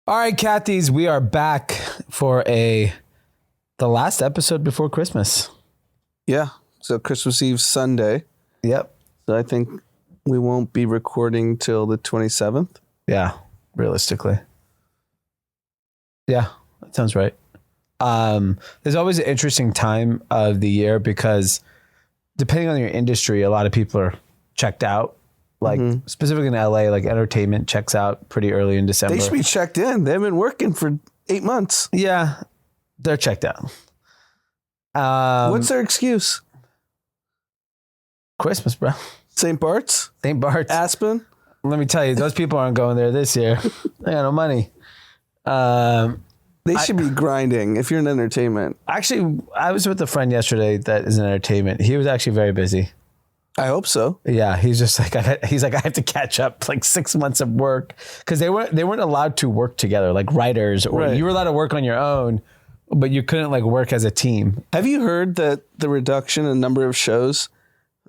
All right, Kathy's, we are back for the last episode before Christmas. Yeah. So Christmas Eve Sunday. Yep. So I think we won't be recording till the 27th. Yeah, realistically. Yeah, that sounds right. There's always an interesting time of the year because depending on your industry, a lot of people are checked out. Like specifically in LA, like entertainment checks out pretty early in December. They should be checked in. They've been working for 8 months. Yeah, they're checked out. What's their excuse? Christmas, bro. St. Bart's? St. Bart's. Aspen? Let me tell you, those people aren't going there this year. They got no money. They should be grinding if you're in entertainment. Actually, I was with a friend yesterday that is in entertainment. He was actually very busy. I hope so. Yeah, he's just like, I have to catch up like 6 months of work because they weren't allowed to work together like writers, or you were allowed to work on your own, but you couldn't like work as a team. Have you heard that the reduction in number of shows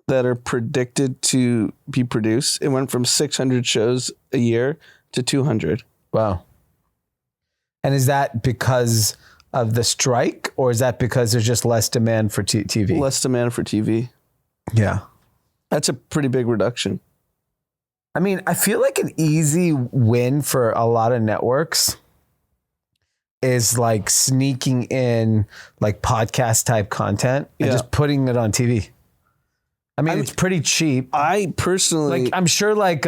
that are predicted to be produced, it went from 600 shows a year to 200? Wow. And is that because of the strike, or is that because there's just less demand for TV? Less demand for TV. Yeah. That's a pretty big reduction. I mean, I feel like an easy win for a lot of networks is like sneaking in like podcast type content and just putting it on TV. I mean, it's pretty cheap. I personally, like, I'm sure like,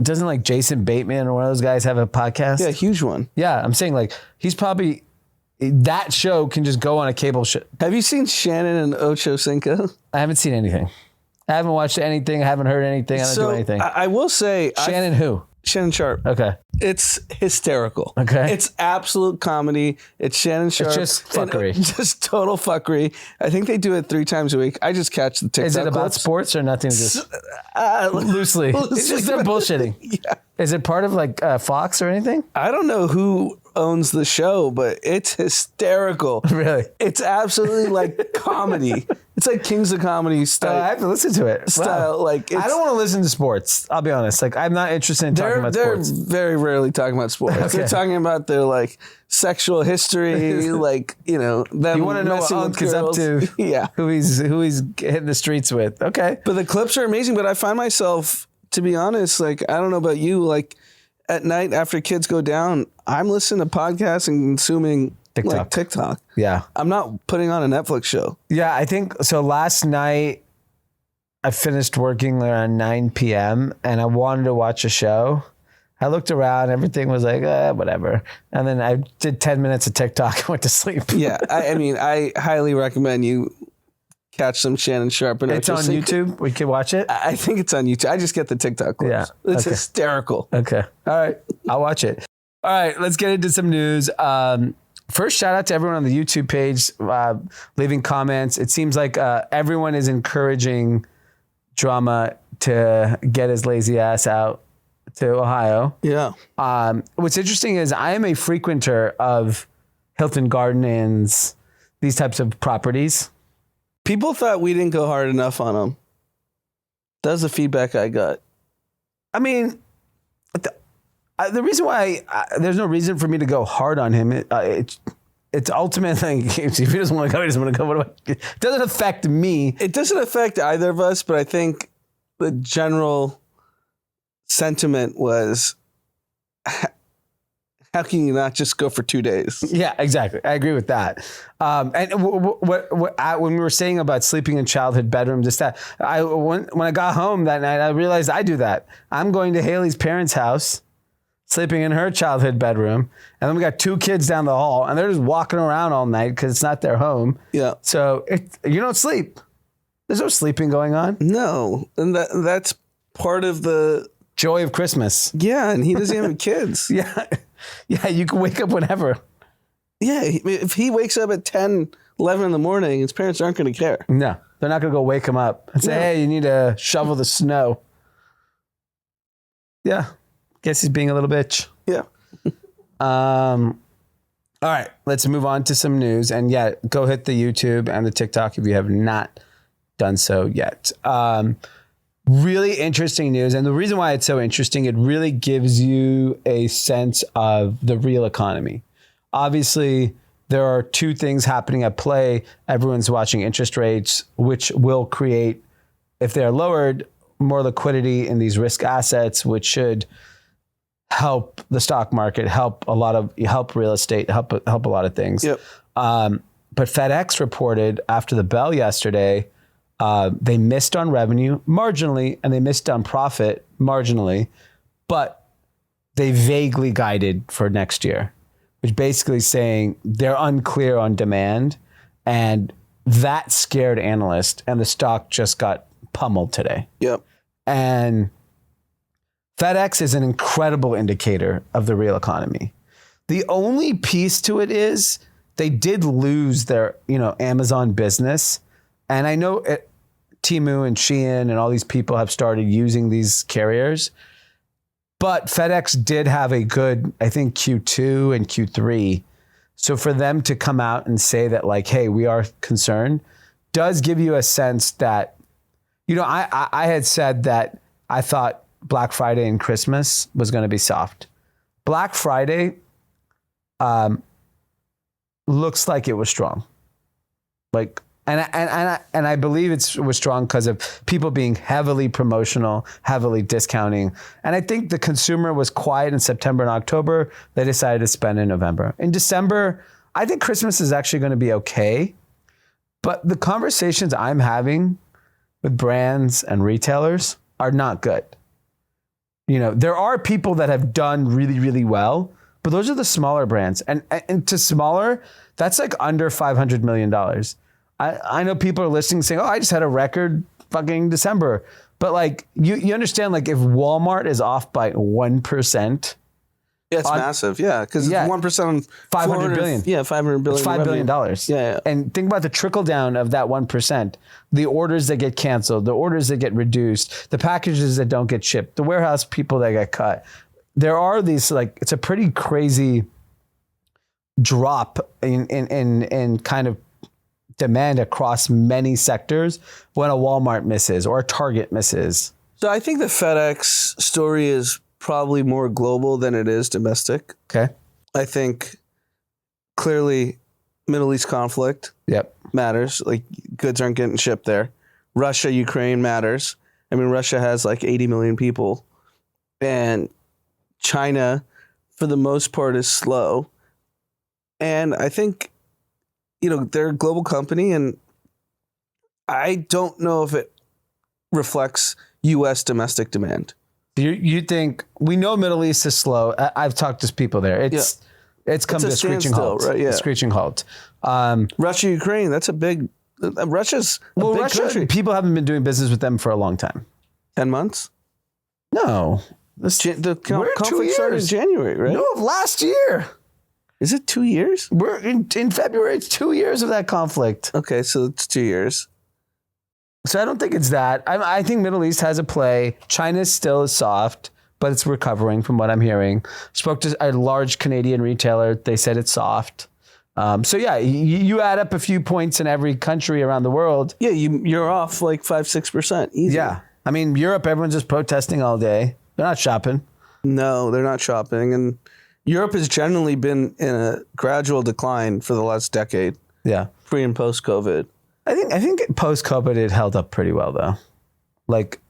doesn't like Jason Bateman or one of those guys have a podcast? Yeah, huge one. Yeah, I'm saying like he's probably, that show can just go on a cable show. Have you seen Shannon and Ocho Cinco? I haven't seen anything. I haven't watched anything. I haven't heard anything. I don't do anything. I will say... Shannon who? Shannon Sharp. Okay. It's hysterical. Okay. It's absolute comedy. It's Shannon Sharp. It's just fuckery. Just total fuckery. I think they do it 3 times a week. I just catch the TikTok Is it about clips. sports or nothing? Just loosely. It's just them bullshitting. Yeah. Is it part of like Fox or anything? I don't know who owns the show, but it's hysterical. Really? It's absolutely like comedy. It's like Kings of Comedy style. I have to listen to it. Style. Wow. Like I don't want to listen to sports. I'll be honest. Like I'm not interested in talking about sports. They're very rarely talking about sports. Okay. They're talking about their like sexual history, like, you know, them. You want to know what Unk is up to? Yeah. Who he's hitting the streets with. Okay. But the clips are amazing. But I find myself, to be honest, like, I don't know about you, like at night after kids go down, I'm listening to podcasts and consuming TikTok. Yeah. I'm not putting on a Netflix show. Yeah, I think so. Last night I finished working around 9 p.m. and I wanted to watch a show. I looked around, everything was like, whatever. And then I did 10 minutes of TikTok and went to sleep. Yeah. I mean, I highly recommend you catch some Shannon Sharp. It's on YouTube. We can watch it. I think it's on YouTube. I just get the TikTok clips. Yeah. It's hysterical. Okay. All right. I'll watch it. All right. Let's get into some news. First, shout out to everyone on the YouTube page, leaving comments. It seems like everyone is encouraging Drama to get his lazy ass out to Ohio. Yeah. What's interesting is I am a frequenter of Hilton Garden Inns, these types of properties. People thought we didn't go hard enough on him. That was the feedback I got. I mean, the reason why there's no reason for me to go hard on him. It's ultimately, if he doesn't want to go, he doesn't want to go. It doesn't affect me. It doesn't affect either of us, but I think the general sentiment was, how can you not just go for 2 days? Yeah, exactly. I agree with that. And when we were saying about sleeping in childhood bedrooms, when I got home that night, I realized I do that. I'm going to Haley's parents' house, sleeping in her childhood bedroom, and then we got 2 kids down the hall, and they're just walking around all night because it's not their home. Yeah. So you don't sleep. There's no sleeping going on. No, and that's part of the joy of Christmas. Yeah, and he doesn't have kids. Yeah. Yeah, you can wake up whenever. Yeah, if he wakes up at 10, 11 in the morning, his parents aren't going to care. No, they're not going to go wake him up and say, hey, you need to shovel the snow. Yeah, guess he's being a little bitch. Yeah. All right, let's move on to some news. And yeah, go hit the YouTube and the TikTok if you have not done so yet. Really interesting news. And the reason why it's so interesting, it really gives you a sense of the real economy. Obviously, there are two things happening at play. Everyone's watching interest rates, which will create, if they're lowered, more liquidity in these risk assets, which should help the stock market, help real estate, help a lot of things. Yep. But FedEx reported after the bell yesterday, they missed on revenue marginally, and they missed on profit marginally, but they vaguely guided for next year, which basically saying they're unclear on demand, and that scared analysts, and the stock just got pummeled today. Yep. And FedEx is an incredible indicator of the real economy. The only piece to it is they did lose their, Amazon business. And I know Temu and Shein and all these people have started using these carriers, but FedEx did have a good, I think, Q2 and Q3. So for them to come out and say that, like, hey, we are concerned, does give you a sense that, I had said that I thought Black Friday and Christmas was going to be soft. Black Friday looks like it was strong. And I believe it was strong because of people being heavily promotional, heavily discounting. And I think the consumer was quiet in September and October. They decided to spend in November. In December, I think Christmas is actually going to be okay. But the conversations I'm having with brands and retailers are not good. There are people that have done really, really well, but those are the smaller brands. And to smaller, that's like under $500 million. I know people are listening saying, oh, I just had a record fucking December. But like, you understand, like, if Walmart is off by 1%. Yeah, it's massive. Yeah, because it's 1% on 500 billion. Yeah, 500 billion. It's $5 billion. Yeah. And think about the trickle down of that 1%. The orders that get canceled, the orders that get reduced, the packages that don't get shipped, the warehouse people that get cut. There are these, like, it's a pretty crazy drop in kind of demand across many sectors when a Walmart misses or a Target misses. So I think the FedEx story is probably more global than it is domestic. Okay. I think clearly Middle East conflict matters. Like, goods aren't getting shipped there. Russia, Ukraine matters. I mean, Russia has like 80 million people, and China, for the most part, is slow. And I think, they're a global company, and I don't know if it reflects U.S. domestic demand. You think, we know Middle East is slow. I've talked to people there. It's come to a screeching halt. Right? Yeah. A screeching halt. Russia, Ukraine, that's a big, Russia's a big Russia, country. People haven't been doing business with them for a long time. 10 months? No. The conflict started in January, right? No, last year. Is it 2 years? We're in February. It's 2 years of that conflict. Okay, so it's 2 years. So I don't think it's that. I think Middle East has a play. China still is soft, but it's recovering from what I'm hearing. Spoke to a large Canadian retailer. They said it's soft. So yeah, you add up a few points in every country around the world. Yeah, you're off like 5-6%. Easy. Yeah. I mean, Europe, everyone's just protesting all day. They're not shopping. No, they're not shopping. And Europe has generally been in a gradual decline for the last decade. Yeah. Pre and post COVID. I think post COVID it held up pretty well though. Like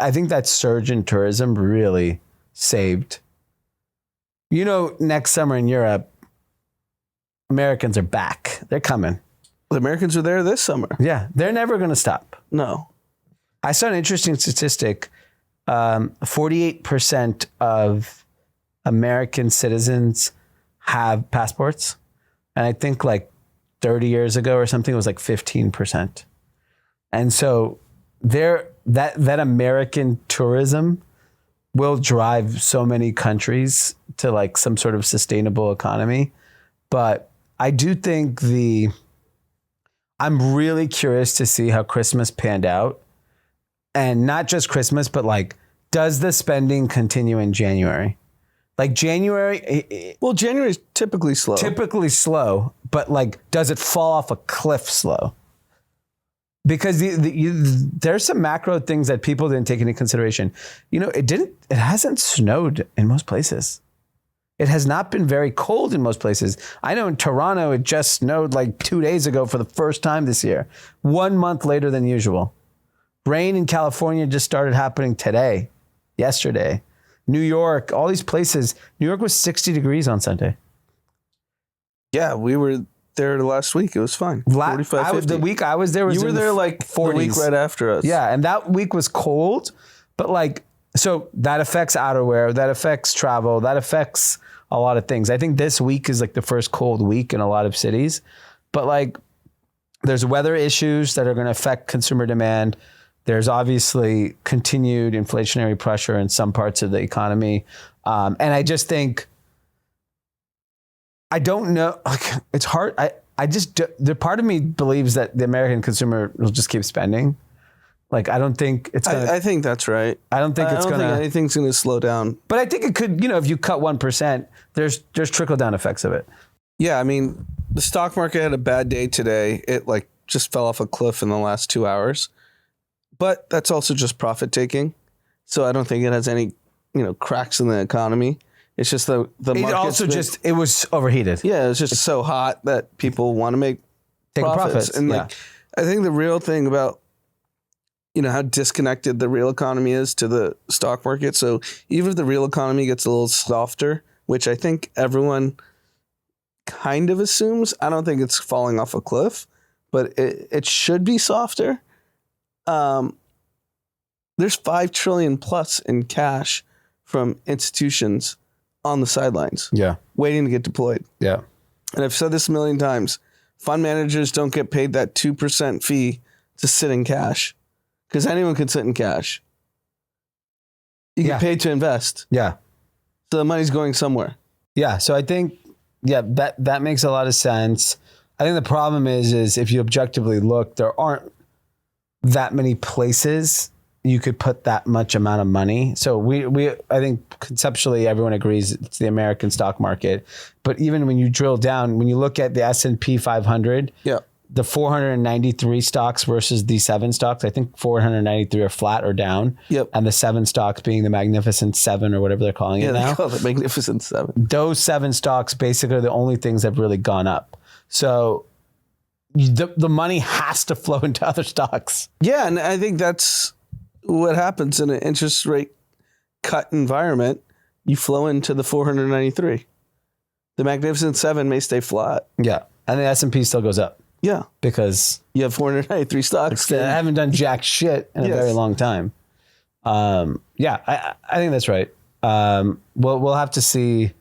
I think that surge in tourism really saved. Next summer in Europe, Americans are back. They're coming. The Americans are there this summer. Yeah, they're never going to stop. No. I saw an interesting statistic. 48% of American citizens have passports. And I think like 30 years ago or something, it was like 15%. And so that American tourism will drive so many countries to like some sort of sustainable economy. But I do think I'm really curious to see how Christmas panned out. And not just Christmas, but like, does the spending continue in January? Like January. Well, January is typically slow. But like, does it fall off a cliff slow? because there's some macro things that people didn't take into consideration. It hasn't snowed in most places. It has not been very cold in most places. I know in Toronto, it just snowed like 2 days ago for the first time this year, 1 month later than usual. Rain in California just started happening yesterday. New York, all these places. New York was 60 degrees on Sunday. Yeah, we were there last week. It was fine. 45, 50. The week I was there was you were there like 40s. The week right after us. Yeah, and that week was cold, but so that affects outerwear, that affects travel, that affects a lot of things. I think this week is like the first cold week in a lot of cities, but there's weather issues that are going to affect consumer demand. There's obviously continued inflationary pressure in some parts of the economy. And I just think, I don't know, it's hard. The part of me believes that the American consumer will just keep spending. I don't think it's gonna, I think that's right. I don't think anything's going to slow down. But I think it could, if you cut 1%, there's trickle down effects of it. Yeah. I mean, the stock market had a bad day today. It just fell off a cliff in the last 2 hours, but that's also just profit taking. So I don't think it has any, cracks in the economy. It's just the market. It was overheated. Yeah. It was just so hot that people want to take profits. And I think the real thing about, how disconnected the real economy is to the stock market. So even if the real economy gets a little softer, which I think everyone kind of assumes, I don't think it's falling off a cliff, but it should be softer. There's $5 trillion plus in cash from institutions on the sidelines. Yeah. Waiting to get deployed. Yeah. And I've said this a million times, fund managers don't get paid that 2% fee to sit in cash. Because anyone can sit in cash. You get paid to invest. Yeah. So the money's going somewhere. Yeah. So I think, that makes a lot of sense. I think the problem is if you objectively look, there aren't that many places you could put that much amount of money. So I think conceptually everyone agrees it's the American stock market. But even when you drill down, when you look at the S&P 500, the 493 stocks versus the 7 stocks, I think 493 are flat or down. Yep. And the 7 stocks being the Magnificent 7 or whatever they're calling it now. Yeah, they call it the Magnificent 7. Those 7 stocks basically are the only things that have really gone up. So the money has to flow into other stocks. Yeah, and I think that's what happens in an interest rate cut environment. You flow into the 493. The Magnificent 7 may stay flat. Yeah, and the S&P still goes up. Yeah. Because you have 493 stocks. I haven't done jack shit in a very long time. I think that's right. We'll have to see.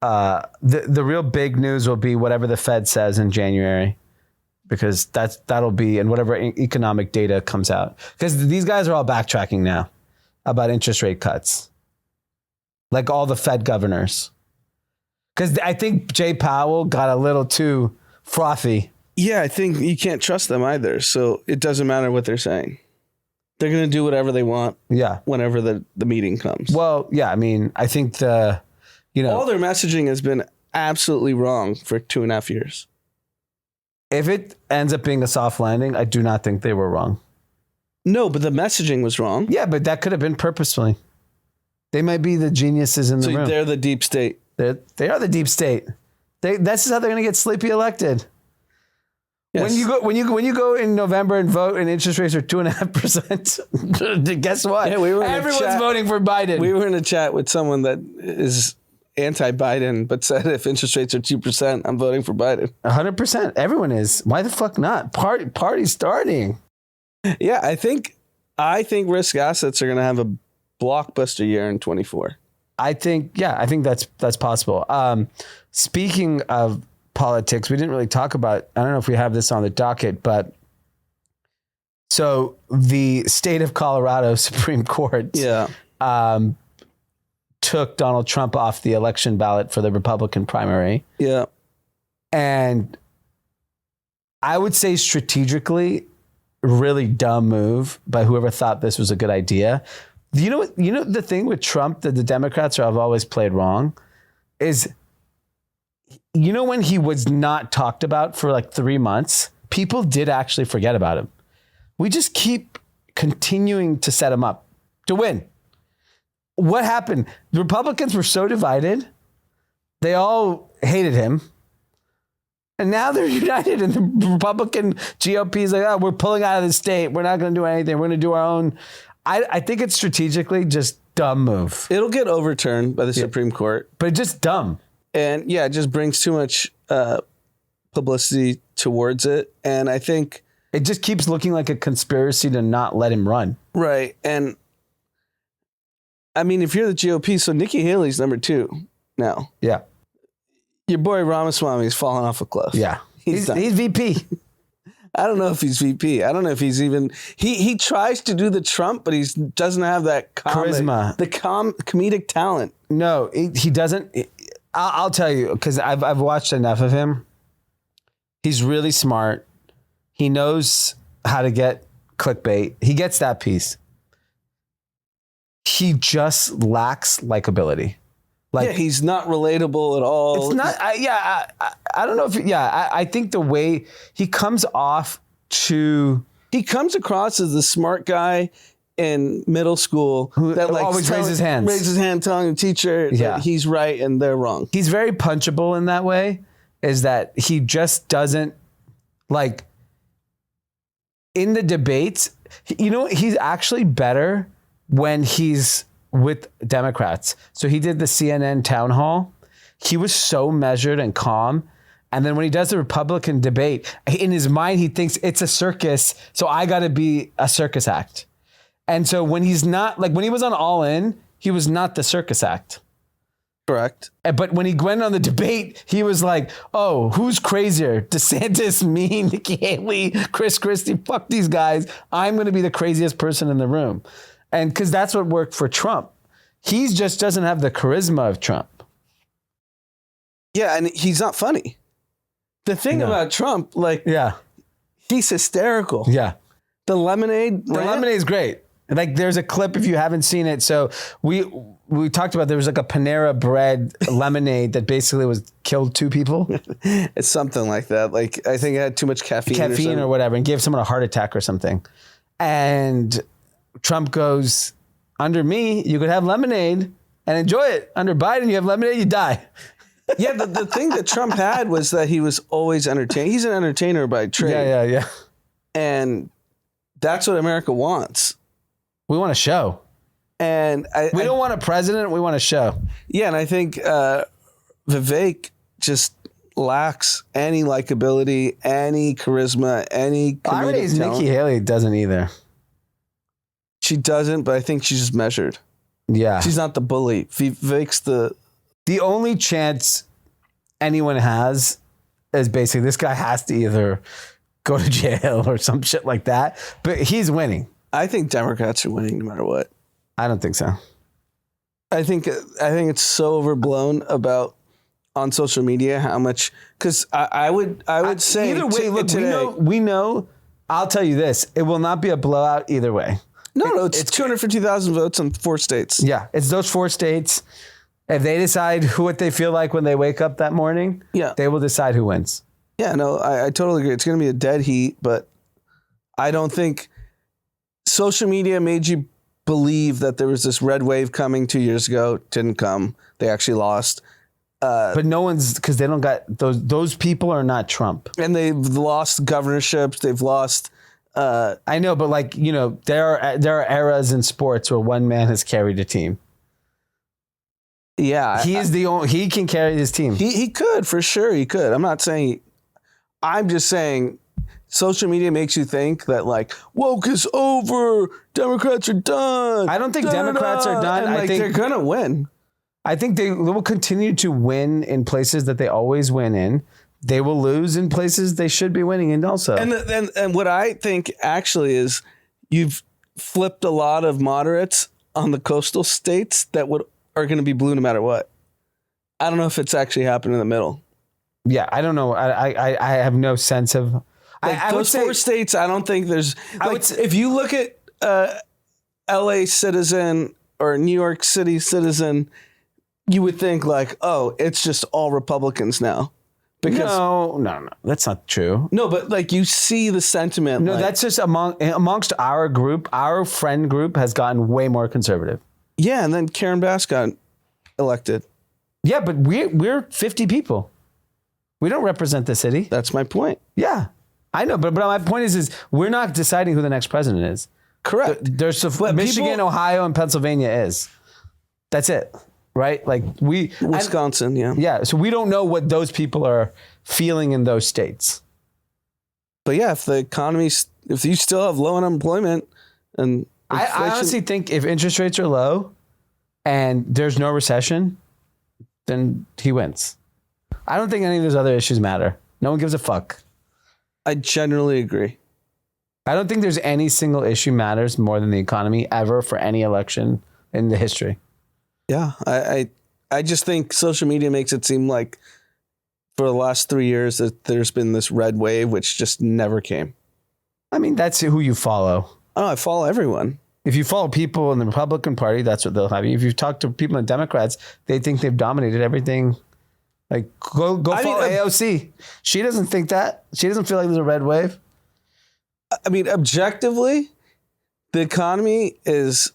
The real big news will be whatever the Fed says in January, because that'll be, and whatever economic data comes out. Because these guys are all backtracking now about interest rate cuts. Like all the Fed governors. Because I think Jay Powell got a little too frothy. Yeah, I think you can't trust them either. So it doesn't matter what they're saying. They're going to do whatever they want. Yeah. Whenever the meeting comes. Well, yeah. I mean, I think all their messaging has been absolutely wrong for 2.5 years. If it ends up being a soft landing, I do not think they were wrong. No, but the messaging was wrong. Yeah, but that could have been purposefully. They might be the geniuses in the room. So they're the deep state. They are the deep state. That's how they're going to get Sleepy elected. Yes. When you go in November and vote and interest rates are 2.5%, guess what? Yeah, everyone's voting for Biden. We were in a chat with someone that is anti-Biden, but said if interest rates are 2%, I'm voting for Biden. 100%. Everyone is. Why the fuck not? Party starting. Yeah, I think risk assets are going to have a blockbuster year in 24. I think that's possible. Speaking of politics, we didn't really talk about, I don't know if we have this on the docket, but so the state of Colorado Supreme Court took Donald Trump off the election ballot for the Republican primary. Yeah. And I would say strategically, really dumb move by whoever thought this was a good idea. You know the thing with Trump that the Democrats have always played wrong is, when he was not talked about for like 3 months, people did actually forget about him. We just keep continuing to set him up to win. What happened? The Republicans were so divided. They all hated him. And now they're united, and the Republican GOP is like, oh, we're pulling out of the state. We're not going to do anything. We're going to do our own. I think it's strategically just dumb move. It'll get overturned by the Supreme Court. But it's just dumb. And yeah, it just brings too much publicity towards it. And I think it just keeps looking like a conspiracy to not let him run. Right. And I mean, if you're the GOP, so Nikki Haley's number 2 now. Yeah. Your boy Ramaswamy's falling off a cliff. Yeah. He's VP. I don't know if he's VP. I don't know if he's even... He tries to do the Trump, but he doesn't have that charisma. The comedic talent. No, he doesn't. I'll tell you, because I've watched enough of him. He's really smart. He knows how to get clickbait. He gets that piece. He just lacks likability. Like, he's not relatable at all. It's not. I don't know if. I think the way he comes off he comes across as the smart guy in middle school who that like always raises his hand telling the teacher that he's right and they're wrong. He's very punchable in that way. Is that he just doesn't like in the debates. He's actually better when he's with Democrats. So he did the CNN town hall. He was so measured and calm. And then when he does the Republican debate, in his mind, he thinks it's a circus. So I got to be a circus act. And so when he's not, like when he was on All In, he was not the circus act. Correct. But when he went on the debate, he was like, oh, who's crazier? DeSantis, me, Nikki Haley, Chris Christie, fuck these guys. I'm going to be the craziest person in the room. And because that's what worked for Trump. He just doesn't have the charisma of Trump. Yeah, and he's not funny. The thing about Trump, he's hysterical. Yeah. The lemonade. The lemonade is great. Like there's a clip if you haven't seen it. So we talked about there was like a Panera Bread lemonade that basically killed 2 people. It's something like that. Like I think it had too much caffeine or whatever and gave someone a heart attack or something. And Trump goes, under me, you could have lemonade and enjoy it. Under Biden, you have lemonade, you die. Yeah, the thing that Trump had was that he was always entertaining. He's an entertainer by trade. Yeah. And that's what America wants. We want a show. And we don't want a president, we want a show. Yeah, and I think Vivek just lacks any likability, any charisma, any comedic talent. Nikki Haley doesn't either. She doesn't, but I think she's just measured. Yeah. She's not the bully. Vivek's the only chance anyone has is basically this guy has to either go to jail or some shit like that. But he's winning. I think Democrats are winning no matter what. I don't think so. I think it's so overblown about on social media how much, because I would say either way. Look, we know. I'll tell you this: it will not be a blowout either way. No, it's 250,000 votes in 4 states. Yeah, it's those 4 states. If they decide what they feel like when they wake up that morning, they will decide who wins. Yeah, no, I totally agree. It's going to be a dead heat, but I don't think social media made you believe that there was this red wave coming 2 years ago. Didn't come. They actually lost. But no one's, because they don't got those people are not Trump. And they've lost governorships. They've lost. I know, but there are eras in sports where one man has carried a team. Yeah, he can carry his team. He could, for sure. He could. I'm just saying social media makes you think that woke is over. Democrats are done. I don't think Democrats are done. And I think they're going to win. I think they will continue to win in places that they always win in. They will lose in places they should be winning in also. And what I think actually is you've flipped a lot of moderates on the coastal states that are going to be blue no matter what. I don't know if it's actually happened in the middle. Yeah, I don't know. I have no sense of... I would say 4 states, I don't think there's... if you look at LA citizen or New York City citizen, you would think it's just all Republicans now. Because no, that's not true. No, but like you see the sentiment. No, like, that's just amongst our group. Our friend group has gotten way more conservative. Yeah, and then Karen Bass got elected. Yeah, but we're 50 people. We don't represent the city. That's my point. Yeah, I know, but my point is we're not deciding who the next president is. Correct. There's Michigan, Ohio, and Pennsylvania is. That's it, right? Like Wisconsin, yeah. So we don't know what those people are feeling in those states. But yeah, if you still have low unemployment and I honestly think if interest rates are low and there's no recession, then he wins. I don't think any of those other issues matter. No one gives a fuck. I generally agree. I don't think there's any single issue matters more than the economy ever for any election in the history. Yeah, I just think social media makes it seem like for the last 3 years that there's been this red wave, which just never came. I mean, that's who you follow. Oh, I follow everyone. If you follow people in the Republican Party, that's what they'll have you. If you talk to people in Democrats, they think they've dominated everything. Like, go follow AOC. She doesn't think that. She doesn't feel like there's a red wave. I mean, objectively, the economy is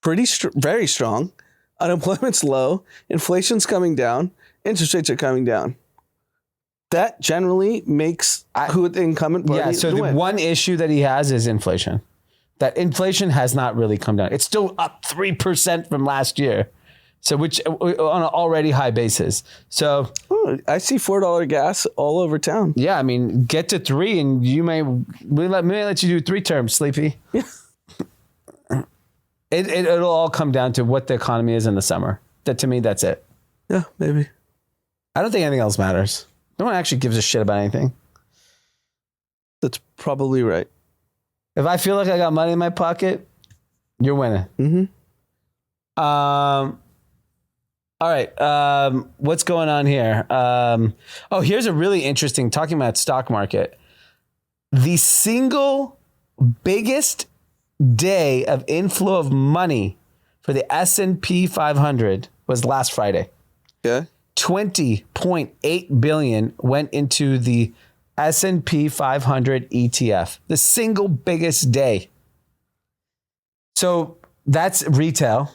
very strong. Unemployment's low. Inflation's coming down. Interest rates are coming down. That generally makes who the incumbent party so the win. one issue that he has is inflation. That inflation has not really come down. It's still up 3% from last year. So which on an already high basis. So I see $4 gas all over town. Yeah, I mean, get to 3 and we may let you do 3 terms, Sleepy. Yeah. It'll all come down to what the economy is in the summer. That to me, that's it. Yeah, maybe. I don't think anything else matters. No one actually gives a shit about anything. That's probably right. If I feel like I got money in my pocket, you're winning. Mm-hmm. All right. What's going on here? Here's a really interesting, talking about stock market. The single biggest day of inflow of money for the S&P 500 was last Friday. Yeah. 20.8 billion went into the S&P 500 ETF. The single biggest day. So that's retail.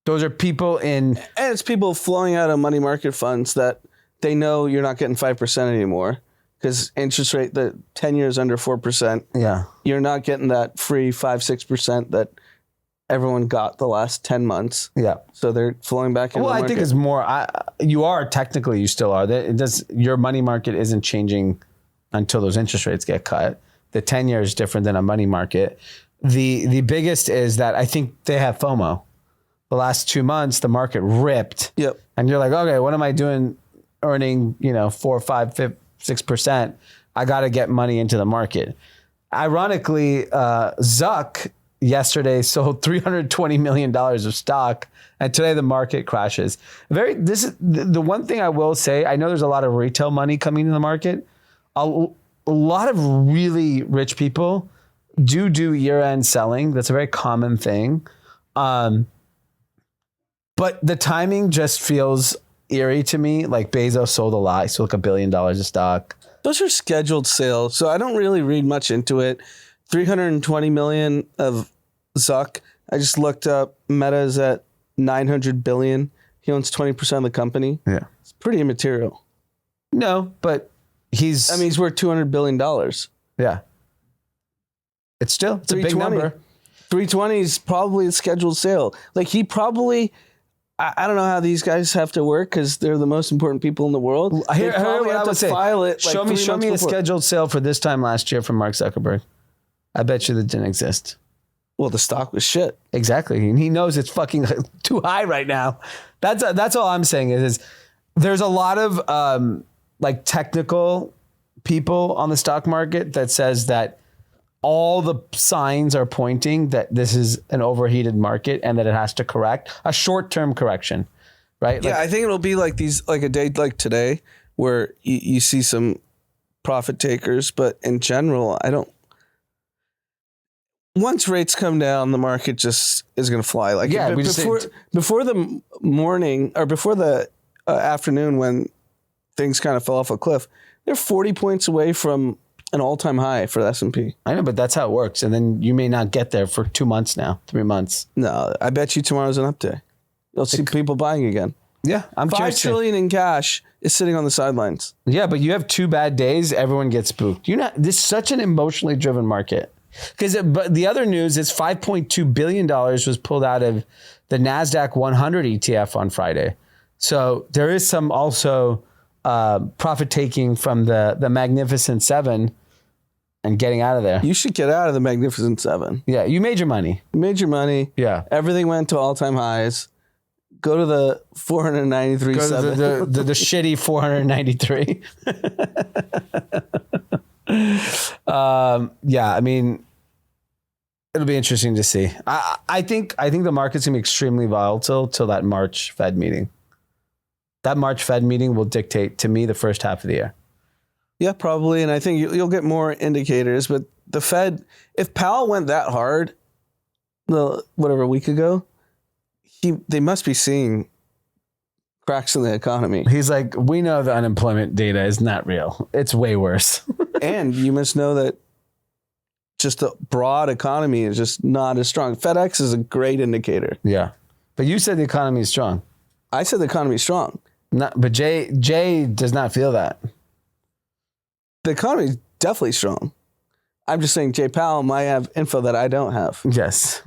Those are people and it's people flowing out of money market funds that they know you're not getting 5% anymore because interest rate, the 10 years under 4%. Yeah. You're not getting that free 5-6% that everyone got the last 10 months. Yeah. So they're flowing back into the market. I think it's more, you still are. Your money market isn't changing until those interest rates get cut. The 10 year is different than a money market. The biggest is that I think they have FOMO. The last 2 months, the market ripped. Yep. And you're like, okay, what am I doing earning, 4, 5, 6%? I got to get money into the market. Ironically, Zuck yesterday sold $320 million of stock, and today the market crashes. This is the one thing I will say. I know there's a lot of retail money coming into the market. A lot of really rich people do year-end selling. That's a very common thing. But the timing just feels eerie to me. Like Bezos sold a lot. He sold like $1 billion of stock. Those are scheduled sales, so I don't really read much into it. 320 million of Zuck. I just looked up. Meta's at 900 billion. He owns 20% of the company. Yeah, it's pretty immaterial. No, but he's worth $200 billion. Yeah, it's a big number. 320 is probably a scheduled sale. Like he probably. I don't know how these guys have to work because they're the most important people in the world. Here what I would say. File it. Show me a scheduled sale for this time last year from Mark Zuckerberg. I bet you that didn't exist. Well, the stock was shit. Exactly, and he knows it's fucking too high right now. That's all I'm saying is there's a lot of like technical people on the stock market that says that all the signs are pointing that this is an overheated market and that it has to correct, a short-term correction, right? Yeah, I think it'll be like a day like today where you see some profit takers, but in general, once rates come down, the market just is going to fly. Like before the morning or before the afternoon when things kind of fell off a cliff. They're 40 points away from an all-time high for the S&P. I know, but that's how it works. And then you may not get there for 2 months now, 3 months. No, I bet you tomorrow's an up day. You'll see people buying again. Yeah, I'm curious. $5 trillion in cash is sitting on the sidelines. Yeah, but you have 2 bad days, everyone gets spooked. This is such an emotionally driven market. But the other news is $5.2 billion was pulled out of the Nasdaq 100 ETF on Friday. So there is some also profit taking from the Magnificent Seven and getting out of there. You should get out of the Magnificent Seven. Yeah, you made your money. You made your money. Yeah. Everything went to all-time highs. Go to the 493 7. The shitty 493. Yeah, I mean, it'll be interesting to see. I think the market's gonna be extremely volatile till that March Fed meeting. That March Fed meeting will dictate to me the first half of the year. Yeah, probably. And I think you'll get more indicators. But the Fed, if Powell went that hard, a week ago, they must be seeing cracks in the economy. He's like, we know the unemployment data is not real. It's way worse. And you must know that just the broad economy is just not as strong. FedEx is a great indicator. Yeah. But you said the economy is strong. I said the economy is strong. But Jay does not feel that. The economy is definitely strong. I'm just saying Jay Powell might have info that I don't have. Yes.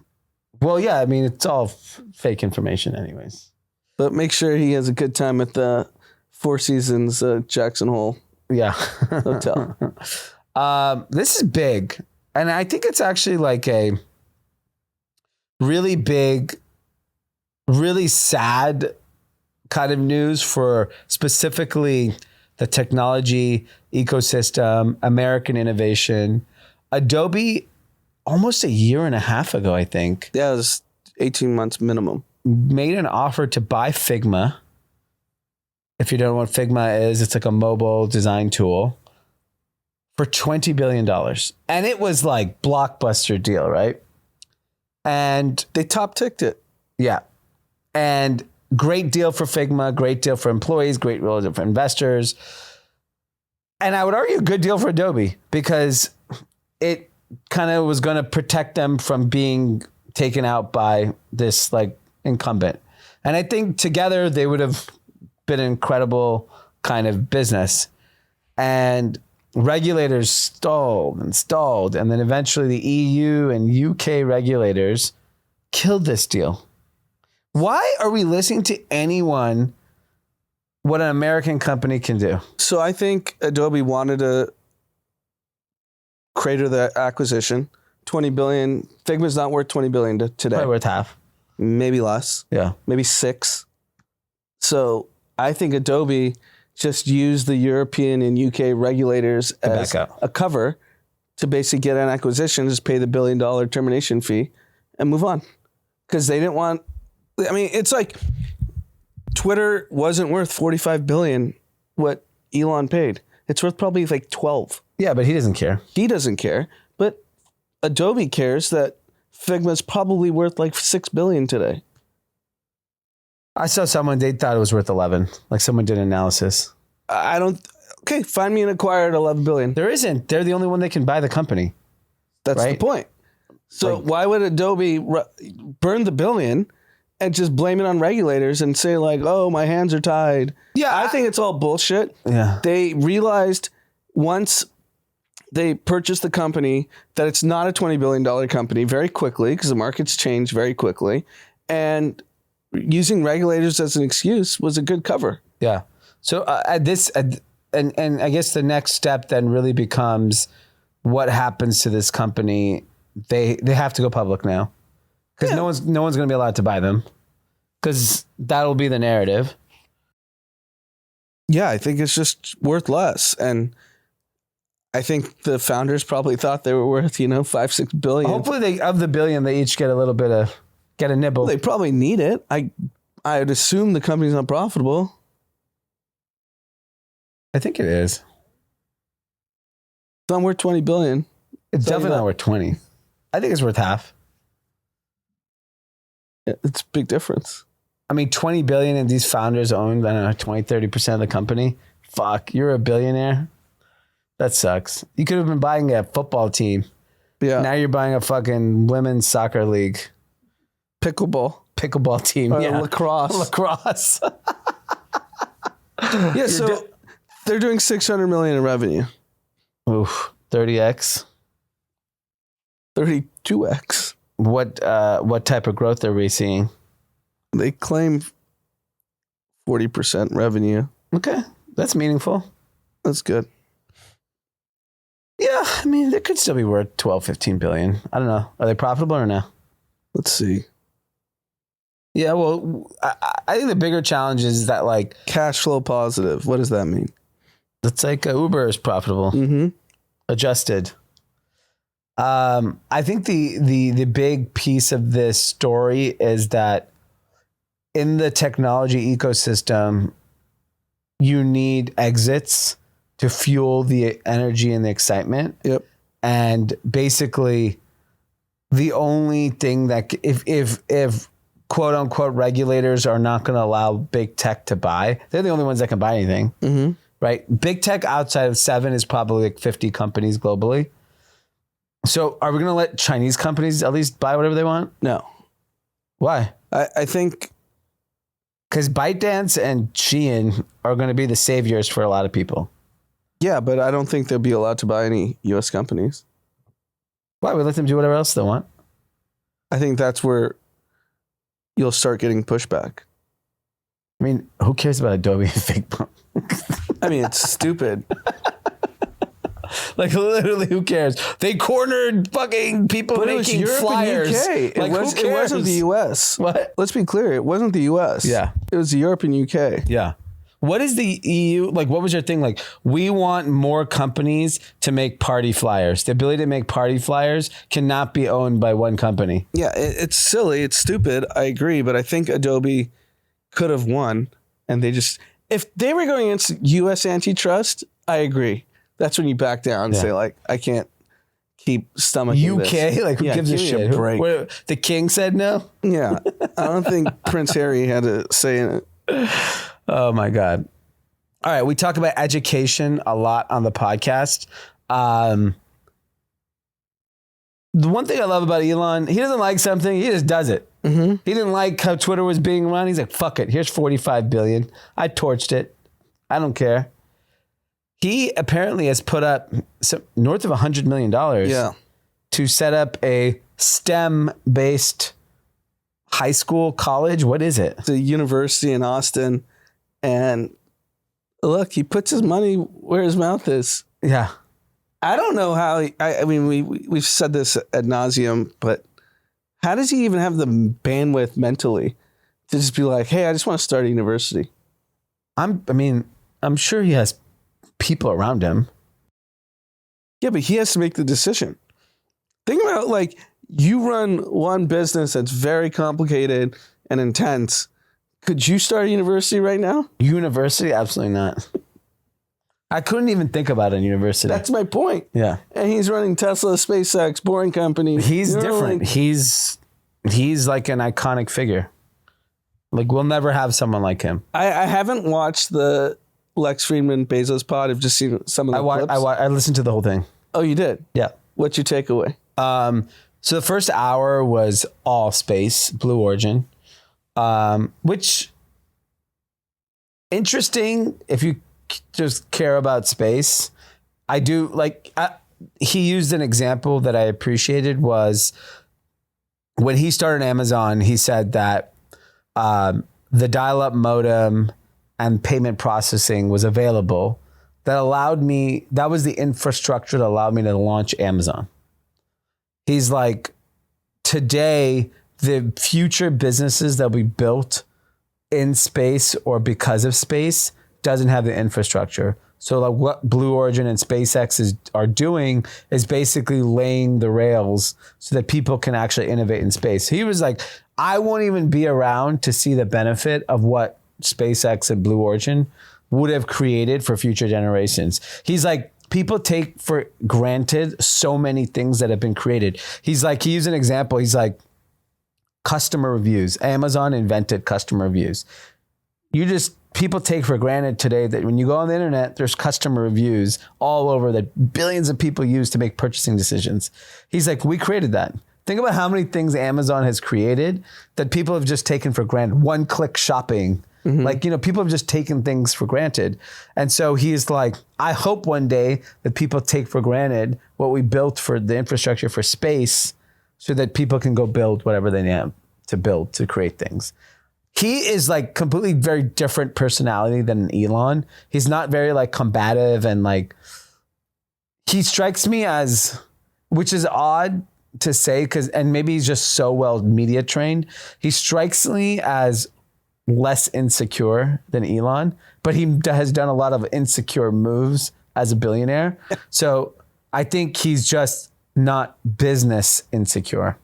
Well, yeah, I mean, it's all fake information anyways. But make sure he has a good time at the Four Seasons Jackson Hole Hotel. This is big. And I think it's actually like a really big, really sad kind of news for specifically the technology ecosystem, American innovation. Adobe, almost a year and a half ago, I think. Yeah, it was 18 months minimum. Made an offer to buy Figma. If you don't know what Figma is, it's like a mobile design tool for $20 billion. And it was like blockbuster deal, right? And they top ticked it. Yeah. And great deal for Figma, great deal for employees, great deal for investors. And I would argue a good deal for Adobe because it kind of was going to protect them from being taken out by this like incumbent. And I think together they would have been an incredible kind of business. And regulators stalled. And then eventually the EU and UK regulators killed this deal. Why are we listening to anyone what an American company can do? So I think Adobe wanted to crater the acquisition. $20 billion. Figma's not worth $20 billion today. Probably worth half. Maybe less. Yeah. Maybe 6. So I think Adobe just used the European and UK regulators as a cover to basically get an acquisition, just pay the $1 billion termination fee and move on. Because they didn't want, I mean, it's like Twitter wasn't worth $45 billion what Elon paid. It's worth probably like 12. Yeah, but he doesn't care. He doesn't care. But Adobe cares that Figma's probably worth like $6 billion today. I saw someone, they thought it was worth 11. Like someone did an analysis. I don't, okay, find me an acquirer at $11 billion. There isn't. They're the only one that can buy the company. That's right? the point. So why would Adobe burn the $1 billion and just blame it on regulators and say like, oh, my hands are tied? Yeah. I think it's all bullshit. Yeah. They realized once they purchased the company that it's not a $20 billion company very quickly because the market's changed very quickly. And using regulators as an excuse was a good cover. Yeah. So and I guess the next step then really becomes what happens to this company. They have to go public now because no one's going to be allowed to buy them because that'll be the narrative. Yeah, I think it's just worth less. And I think the founders probably thought they were worth, $5-6 billion. Hopefully of the $1 billion, they each get get a nibble. Well, they probably need it. I'd assume the company's not profitable. I think it is. It's not worth $20 billion. It's definitely not worth 20. I think it's worth half. Yeah, it's a big difference. I mean, 20 billion and these founders owned, I don't know, 20, 30% of the company. Fuck, you're a billionaire. That sucks. You could have been buying a football team. Yeah. Now you're buying a fucking women's soccer league. Pickleball team. Or yeah. Lacrosse. Yeah, so they're doing 600 million in revenue. Oof. 30x. 32x. What type of growth are we seeing? They claim 40% revenue. Okay. That's meaningful. That's good. Yeah, I mean, they could still be worth 12, 15 billion. I don't know. Are they profitable or no? Let's see. Yeah, well, I think the bigger challenge is that, like, cash flow positive. What does that mean? It's like Uber is profitable. Mm-hmm. Adjusted. I think the big piece of this story is that in the technology ecosystem, you need exits to fuel the energy and the excitement. Yep. And basically, the only thing that if quote unquote regulators are not going to allow big tech to buy, they're the only ones that can buy anything. Mm-hmm. Right? Big tech outside of 7 is probably like 50 companies globally. So are we going to let Chinese companies at least buy whatever they want? No. Why? I think because ByteDance and Shein are going to be the saviors for a lot of people. Yeah, but I don't think they'll be allowed to buy any U.S. companies. Why? We let them do whatever else they want. I think that's where you'll start getting pushback. I mean, who cares about Adobe and Figma? I mean, it's stupid. Like, literally, who cares? They cornered fucking people making flyers. UK. Like, It wasn't the US. What? Let's be clear. It wasn't the US. Yeah. It was Europe and UK. Yeah. What is the EU? Like, what was your thing? Like, we want more companies to make party flyers. The ability to make party flyers cannot be owned by one company. Yeah, it's silly. It's stupid. I agree. But I think Adobe could have won. And they just, if they were going against US antitrust, I agree. That's when you back down and say, like, I can't keep stomaching UK? this. Like, who gives a shit? Break. The king said no? Yeah. I don't think Prince Harry had a say in it. Oh, my God. All right. We talk about education a lot on the podcast. The one thing I love about Elon, he doesn't like something. He just does it. Mm-hmm. He didn't like how Twitter was being run. He's like, fuck it. Here's 45 billion. I torched it. I don't care. He apparently has put up north of $100 million to set up a STEM-based high school, college. What is it? It's a university in Austin. And look, he puts his money where his mouth is. Yeah. I don't know how, I mean, we've said this ad nauseum, but how does he even have the bandwidth mentally to just be like, hey, I just want to start a university? I'm sure he has people around him. Yeah, but he has to make the decision. Think about, like, you run one business that's very complicated and intense. Could you start a university right now? University? Absolutely not. I couldn't even think about a university. That's my point. Yeah. And he's running Tesla, SpaceX, Boring Company. He's different. Like, he's like an iconic figure. Like, we'll never have someone like him. I haven't watched the Lex Friedman Bezos pod. I've just seen some of the clips. I listened to the whole thing. Oh, you did? Yeah. What's your takeaway? So the first hour was all space, Blue Origin, which interesting if you just care about space. I do like, he used an example that I appreciated was when he started Amazon, he said that the dial-up modem and payment processing was available that was the infrastructure that allowed me to launch Amazon. He's like, today, the future businesses that will be built in space or because of space doesn't have the infrastructure. So like what Blue Origin and SpaceX are doing is basically laying the rails so that people can actually innovate in space. He was like, I won't even be around to see the benefit of what SpaceX and Blue Origin would have created for future generations. He's like, people take for granted so many things that have been created. He's like, he used an example. He's like, customer reviews. Amazon invented customer reviews. People take for granted today that when you go on the internet, there's customer reviews all over that billions of people use to make purchasing decisions. He's like, we created that. Think about how many things Amazon has created that people have just taken for granted. One-click shopping. Like, people have just taken things for granted. And so he's like, I hope one day that people take for granted what we built for the infrastructure for space so that people can go build whatever they need to build to create things. He is like completely very different personality than Elon. He's not very like combative and like, he strikes me as, which is odd to say and maybe he's just so well media trained. He strikes me as less insecure than Elon, but he has done a lot of insecure moves as a billionaire. So I think he's just not business insecure.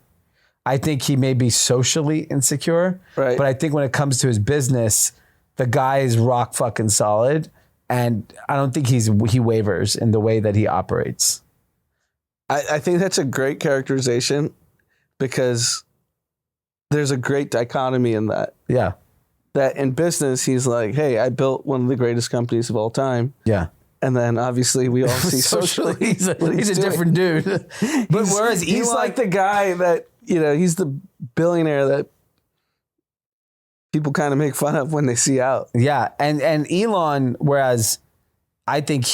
I think he may be socially insecure, right? But I think when it comes to his business, the guy is rock fucking solid. And I don't think he wavers in the way that he operates. I think that's a great characterization because there's a great dichotomy in that. Yeah. That in business, he's like, hey, I built one of the greatest companies of all time. Yeah. And then obviously we all see socially he's a different dude. But whereas he's like the guy that, he's the billionaire that people kind of make fun of when they see out. Yeah. And Elon, whereas I think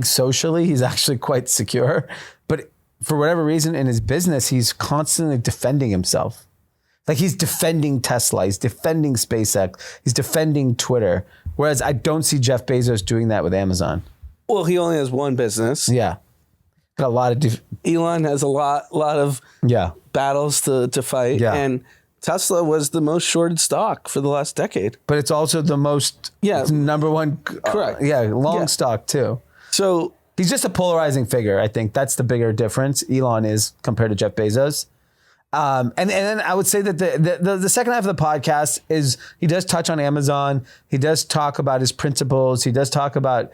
socially he's actually quite secure, but for whatever reason in his business, he's constantly defending himself. Like he's defending Tesla, he's defending SpaceX, he's defending Twitter. Whereas I don't see Jeff Bezos doing that with Amazon. Well, he only has one business. Yeah. Got a lot of Elon has a lot of battles to fight. Yeah. And Tesla was the most shorted stock for the last decade. But it's also the most number one correct. Long stock too. So he's just a polarizing figure. I think that's the bigger difference Elon is compared to Jeff Bezos. And then I would say that the second half of the podcast is he does touch on Amazon. He does talk about his principles. He does talk about,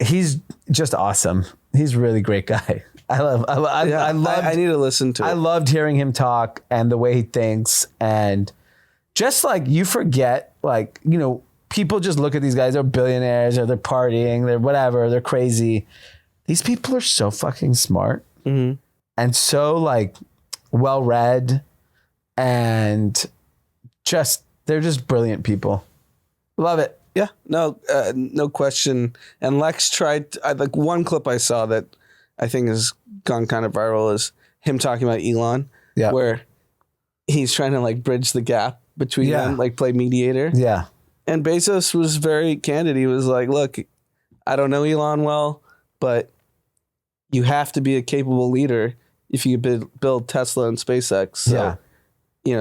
he's just awesome. He's a really great guy. I need to listen to it. I loved hearing him talk and the way he thinks. And just like you forget, like, people just look at these guys, they're billionaires or they're partying, they're whatever, they're crazy. These people are so fucking smart and so like, well-read and they're just brilliant people. Love it. Yeah, no question. And Lex tried, like one clip I saw that I think has gone kind of viral is him talking about Elon, where he's trying to like bridge the gap between them, like play mediator. Yeah. And Bezos was very candid. He was like, look, I don't know Elon well, but you have to be a capable leader if you build Tesla and SpaceX. So,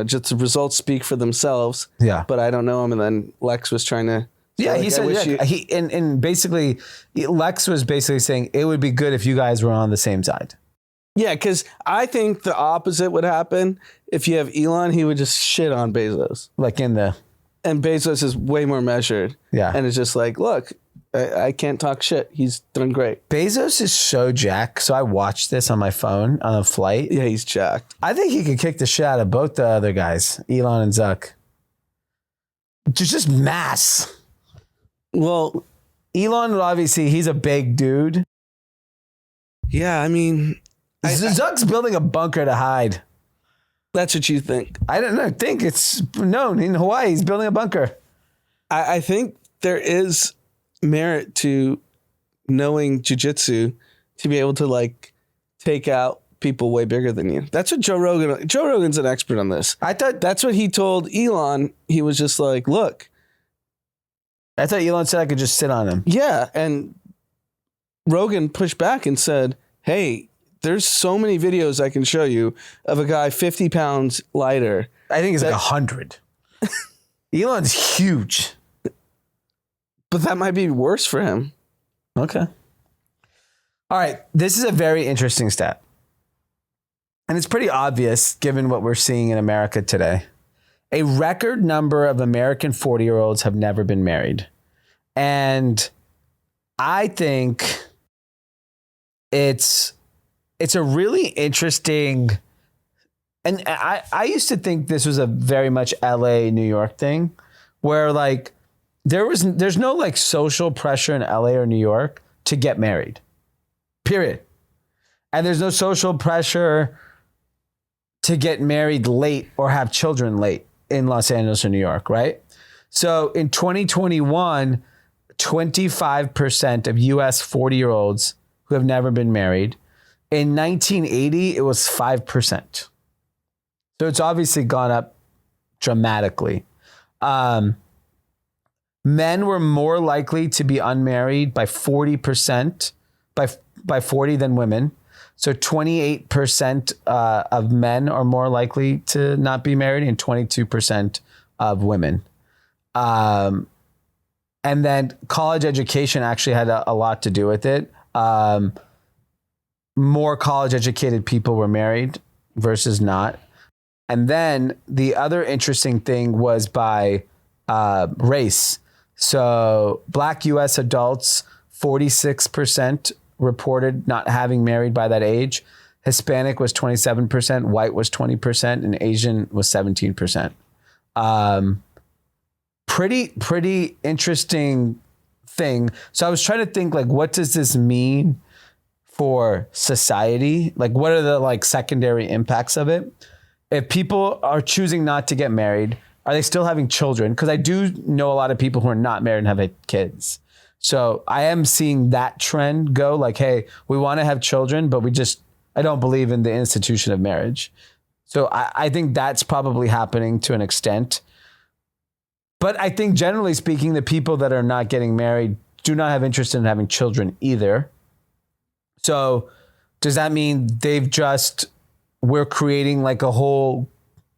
just the results speak for themselves. Yeah. But I don't know him. And then Lex was trying to. Yeah, he said, basically, Lex was basically saying it would be good if you guys were on the same side. Yeah, because I think the opposite would happen. If you have Elon, he would just shit on Bezos. And Bezos is way more measured. Yeah. And it's just like, look, I can't talk shit. He's done great. Bezos is so jacked. So I watched this on my phone on a flight. Yeah, he's jacked. I think he could kick the shit out of both the other guys, Elon and Zuck. Just mass. Well, Elon, obviously, he's a big dude. Yeah, I mean... Zuck's building a bunker to hide. That's what you think. I don't know. I think it's known in Hawaii. He's building a bunker. I think there is merit to knowing jiu-jitsu to be able to like take out people way bigger than you. That's what Joe Rogan's an expert on this. I thought that's what he told Elon. He was just like, look. I thought Elon said I could just sit on him. Yeah. And Rogan pushed back and said, hey, there's so many videos I can show you of a guy 50 pounds lighter. I think it's like 100. Elon's huge. But that might be worse for him. Okay. All right. This is a very interesting stat. And it's pretty obvious given what we're seeing in America today. A record number of American 40-year-olds have never been married. And I think it's a really interesting And I used to think this was a very much LA, New York thing, where like there's no like social pressure in LA or New York to get married, period. And there's no social pressure to get married late or have children late in Los Angeles or New York, right? So in 2021, 25% of US 40-year-olds who have never been married. In 1980, it was 5%. So it's obviously gone up dramatically. Men were more likely to be unmarried by 40%, by 40 than women. So 28% of men are more likely to not be married and 22% of women. And then college education actually had a lot to do with it. More college educated people were married versus not. And then the other interesting thing was by race. So Black US adults, 46% reported not having married by that age. Hispanic was 27%, white was 20%, and Asian was 17%. Pretty interesting thing. So I was trying to think like, what does this mean for society? Like, what are the like secondary impacts of it? If people are choosing not to get married, are they still having children? Because I do know a lot of people who are not married and have kids. So I am seeing that trend go like, hey, we want to have children, but I don't believe in the institution of marriage. So I think that's probably happening to an extent. But I think generally speaking, the people that are not getting married do not have interest in having children either. So does that mean we're creating like a whole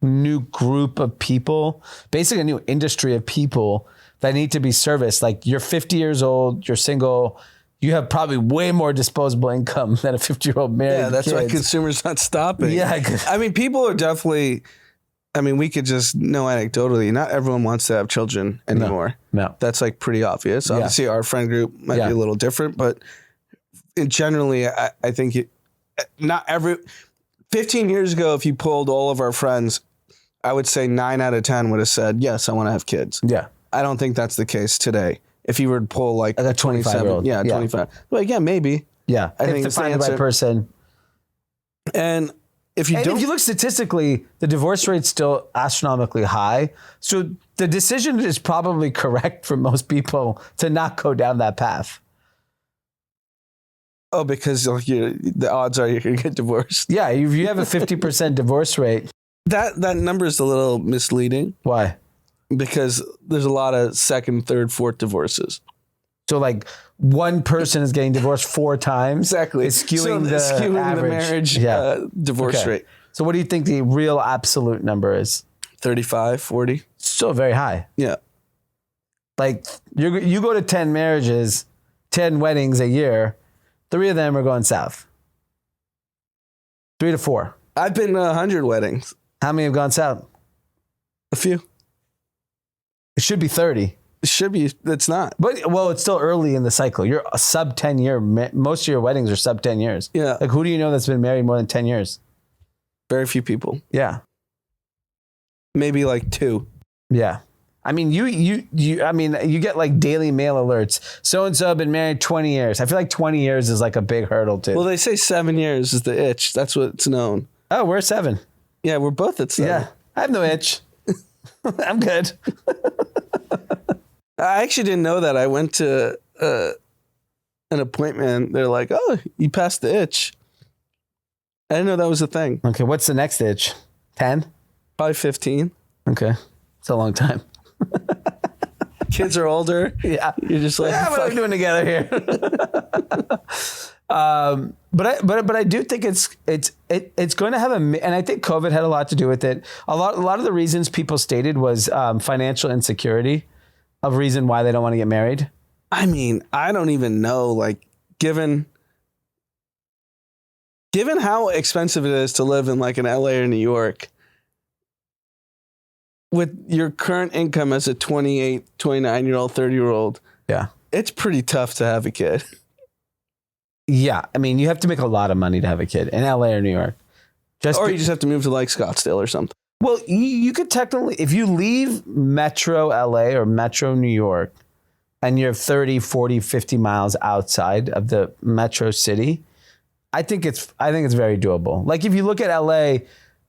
new group of people, basically a new industry of people that need to be serviced? Like you're 50 years old, you're single, you have probably way more disposable income than a 50-year-old married. Yeah, that's why consumers not stopping. Yeah. I mean, people are definitely, we could just know anecdotally, not everyone wants to have children anymore. No. That's like pretty obvious. Obviously, our friend group might be a little different, but generally, I think not every 15 years ago, if you polled all of our friends, I would say 9 out of 10 would have said, yes, I want to have kids. Yeah. I don't think that's the case today. If you were to poll like a 25-year-old. Yeah, 25. Well, yeah, maybe. Yeah. I think to find the right person. And if you look statistically, the divorce rate's still astronomically high. So the decision is probably correct for most people to not go down that path. Oh, because the odds are you're going to get divorced. Yeah, if you have a 50% divorce rate. That number is a little misleading. Why? Because there's a lot of second, third, fourth divorces. So like one person is getting divorced 4 times. Exactly. It's skewing the marriage divorce rate. So what do you think the real absolute number is? 35, 40. Still very high. Yeah. Like you go to 10 marriages, 10 weddings a year, 3 of them are going south. 3 to 4. I've been to 100 weddings. How many have gone south? A few. It should be 30. It should be. It's not. But, it's still early in the cycle. You're a sub 10 year. Most of your weddings are sub 10 years. Yeah. Like, who do you know that's been married more than 10 years? Very few people. Yeah. Maybe like 2. Yeah. I mean, you get like Daily Mail alerts. So-and-so been married 20 years. I feel like 20 years is like a big hurdle too. Well, they say 7 years is the itch. That's what's known. Oh, we're 7. Yeah, we're both at 7. Yeah. I have no itch. I'm good. I actually didn't know that. I went to an appointment. They're like, oh, you passed the itch. I didn't know that was a thing. Okay. What's the next itch? 10? Probably 15. Okay. It's a long time. Kids are older. Yeah. You're just like, what are we doing together here? But I do think it's going to have and I think COVID had a lot to do with it. A lot of the reasons people stated was financial insecurity of reason why they don't want to get married. I mean, I don't even know, like, given how expensive it is to live in like an LA or New York, with your current income as a 28, 29-year-old, 30-year-old, yeah, it's pretty tough to have a kid. Yeah. I mean, you have to make a lot of money to have a kid in LA or New York. Or you just have to move to like Scottsdale or something. Well, you could technically, if you leave Metro LA or Metro New York and you're 30, 40, 50 miles outside of the metro city, I think it's very doable. Like if you look at LA,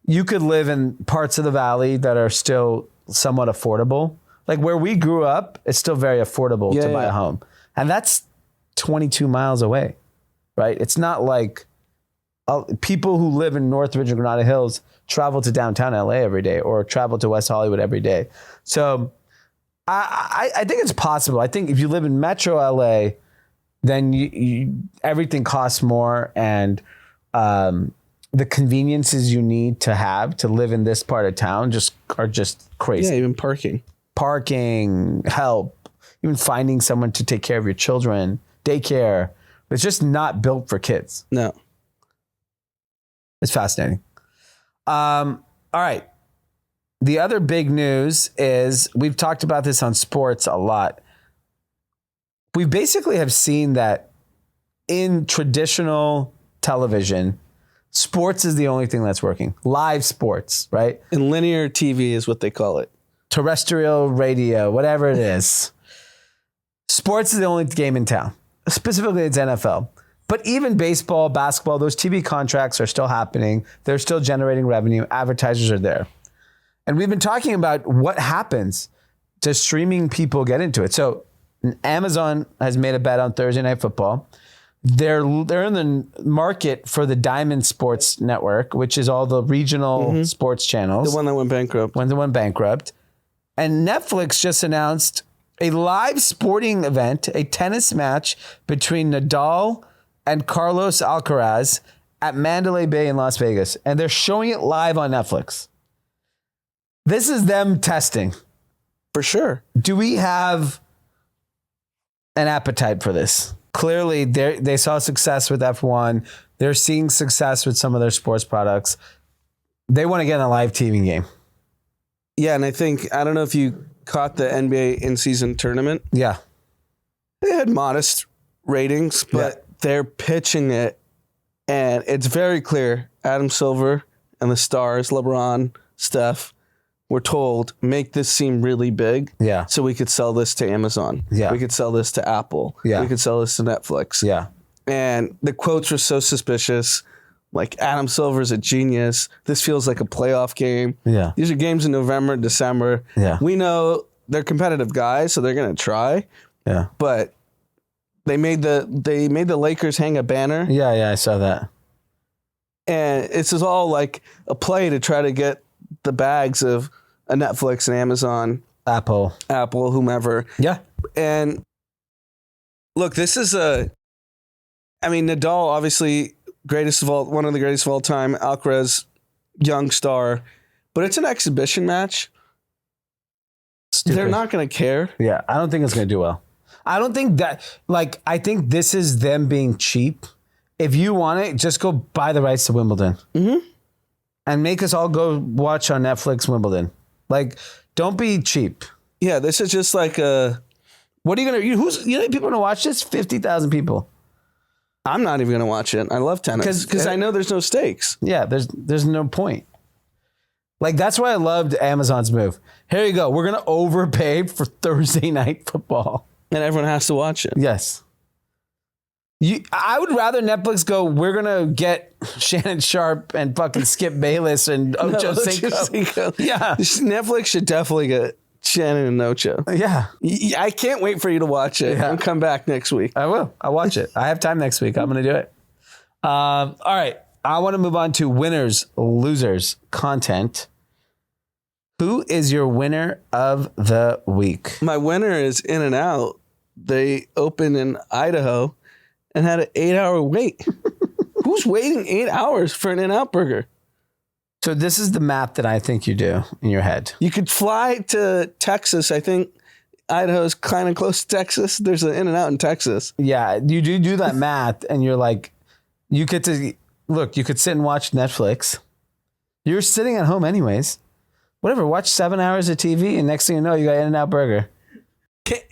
you could live in parts of the valley that are still somewhat affordable. Like where we grew up, it's still very affordable to buy a home. And that's 22 miles away, right? It's not like people who live in Northridge and Granada Hills travel to downtown LA every day or travel to West Hollywood every day. So I think it's possible. I think if you live in Metro LA, then everything costs more, and the conveniences you need to have to live in this part of town are just crazy. Yeah, even parking, help, even finding someone to take care of your children, daycare. It's just not built for kids. No. It's fascinating. All right. The other big news is, we've talked about this on sports a lot. We basically have seen that in traditional television, sports is the only thing that's working. Live sports, right? And linear TV is what they call it. Terrestrial radio, whatever it is. Sports is the only game in town. Specifically, it's NFL. But even baseball, basketball, those TV contracts are still happening. They're still generating revenue. Advertisers are there. And we've been talking about what happens to streaming people get into it. So Amazon has made a bet on Thursday Night Football. They're in the market for the Diamond Sports Network, which is all the regional sports channels. The one that went bankrupt. And Netflix just announced a live sporting event, a tennis match between Nadal and Carlos Alcaraz at Mandalay Bay in Las Vegas. And they're showing it live on Netflix. This is them testing. For sure. Do we have an appetite for this? Clearly, they saw success with F1. They're seeing success with some of their sports products. They want to get in a live TV game. Yeah, and I don't know if you caught the NBA in-season tournament. Yeah. They had modest ratings, but they're pitching it, and it's very clear. Adam Silver and the stars, LeBron, Steph, were told, make this seem really big. Yeah. So we could sell this to Amazon. Yeah. We could sell this to Apple. Yeah. We could sell this to Netflix. Yeah. And the quotes were so suspicious. Like, Adam Silver's a genius. This feels like a playoff game. Yeah. These are games in November, December. Yeah. We know they're competitive guys, so they're going to try. Yeah. But they made the Lakers hang a banner. Yeah, I saw that. And it's just all like a play to try to get the bags of a Netflix and Amazon, Apple, whomever. Yeah. And look, this is Nadal, obviously one of the greatest of all time. Alcaraz, young star, but it's an exhibition match. Stupid. They're not going to care. Yeah. I don't think it's going to do well. I don't think that, I think this is them being cheap. If you want it, just go buy the rights to Wimbledon. Mm-hmm. And make us all go watch on Netflix Wimbledon. Don't be cheap. Yeah, this is just like a... What are you going to... You know people going to watch this? 50,000 people. I'm not even going to watch it. I love tennis. Because I know there's no stakes. Yeah, there's no point. That's why I loved Amazon's move. Here you go. We're going to overpay for Thursday Night Football. And everyone has to watch it. Yes. I would rather Netflix go, we're going to get Shannon Sharp and fucking Skip Bayless and Ocho Cinco. Yeah. Netflix should definitely get Shannon and Ocho. Yeah. I can't wait for you to watch it and come back next week. I will. I'll watch it. I have time next week. I'm going to do it. All right. I want to move on to winners, losers content. Who is your winner of the week? My winner is In-N-Out. They opened in Idaho and had an 8-hour wait. Who's waiting 8 hours for an In-N-Out burger? So this is the map that I think you do in your head. You could fly to Texas. I think Idaho is kind of close to Texas. There's an In-N-Out in Texas. Yeah, you do that math, and you're like, you could sit and watch Netflix. You're sitting at home anyways. Whatever, watch 7 hours of TV, and next thing you know, you got In-N-Out burger.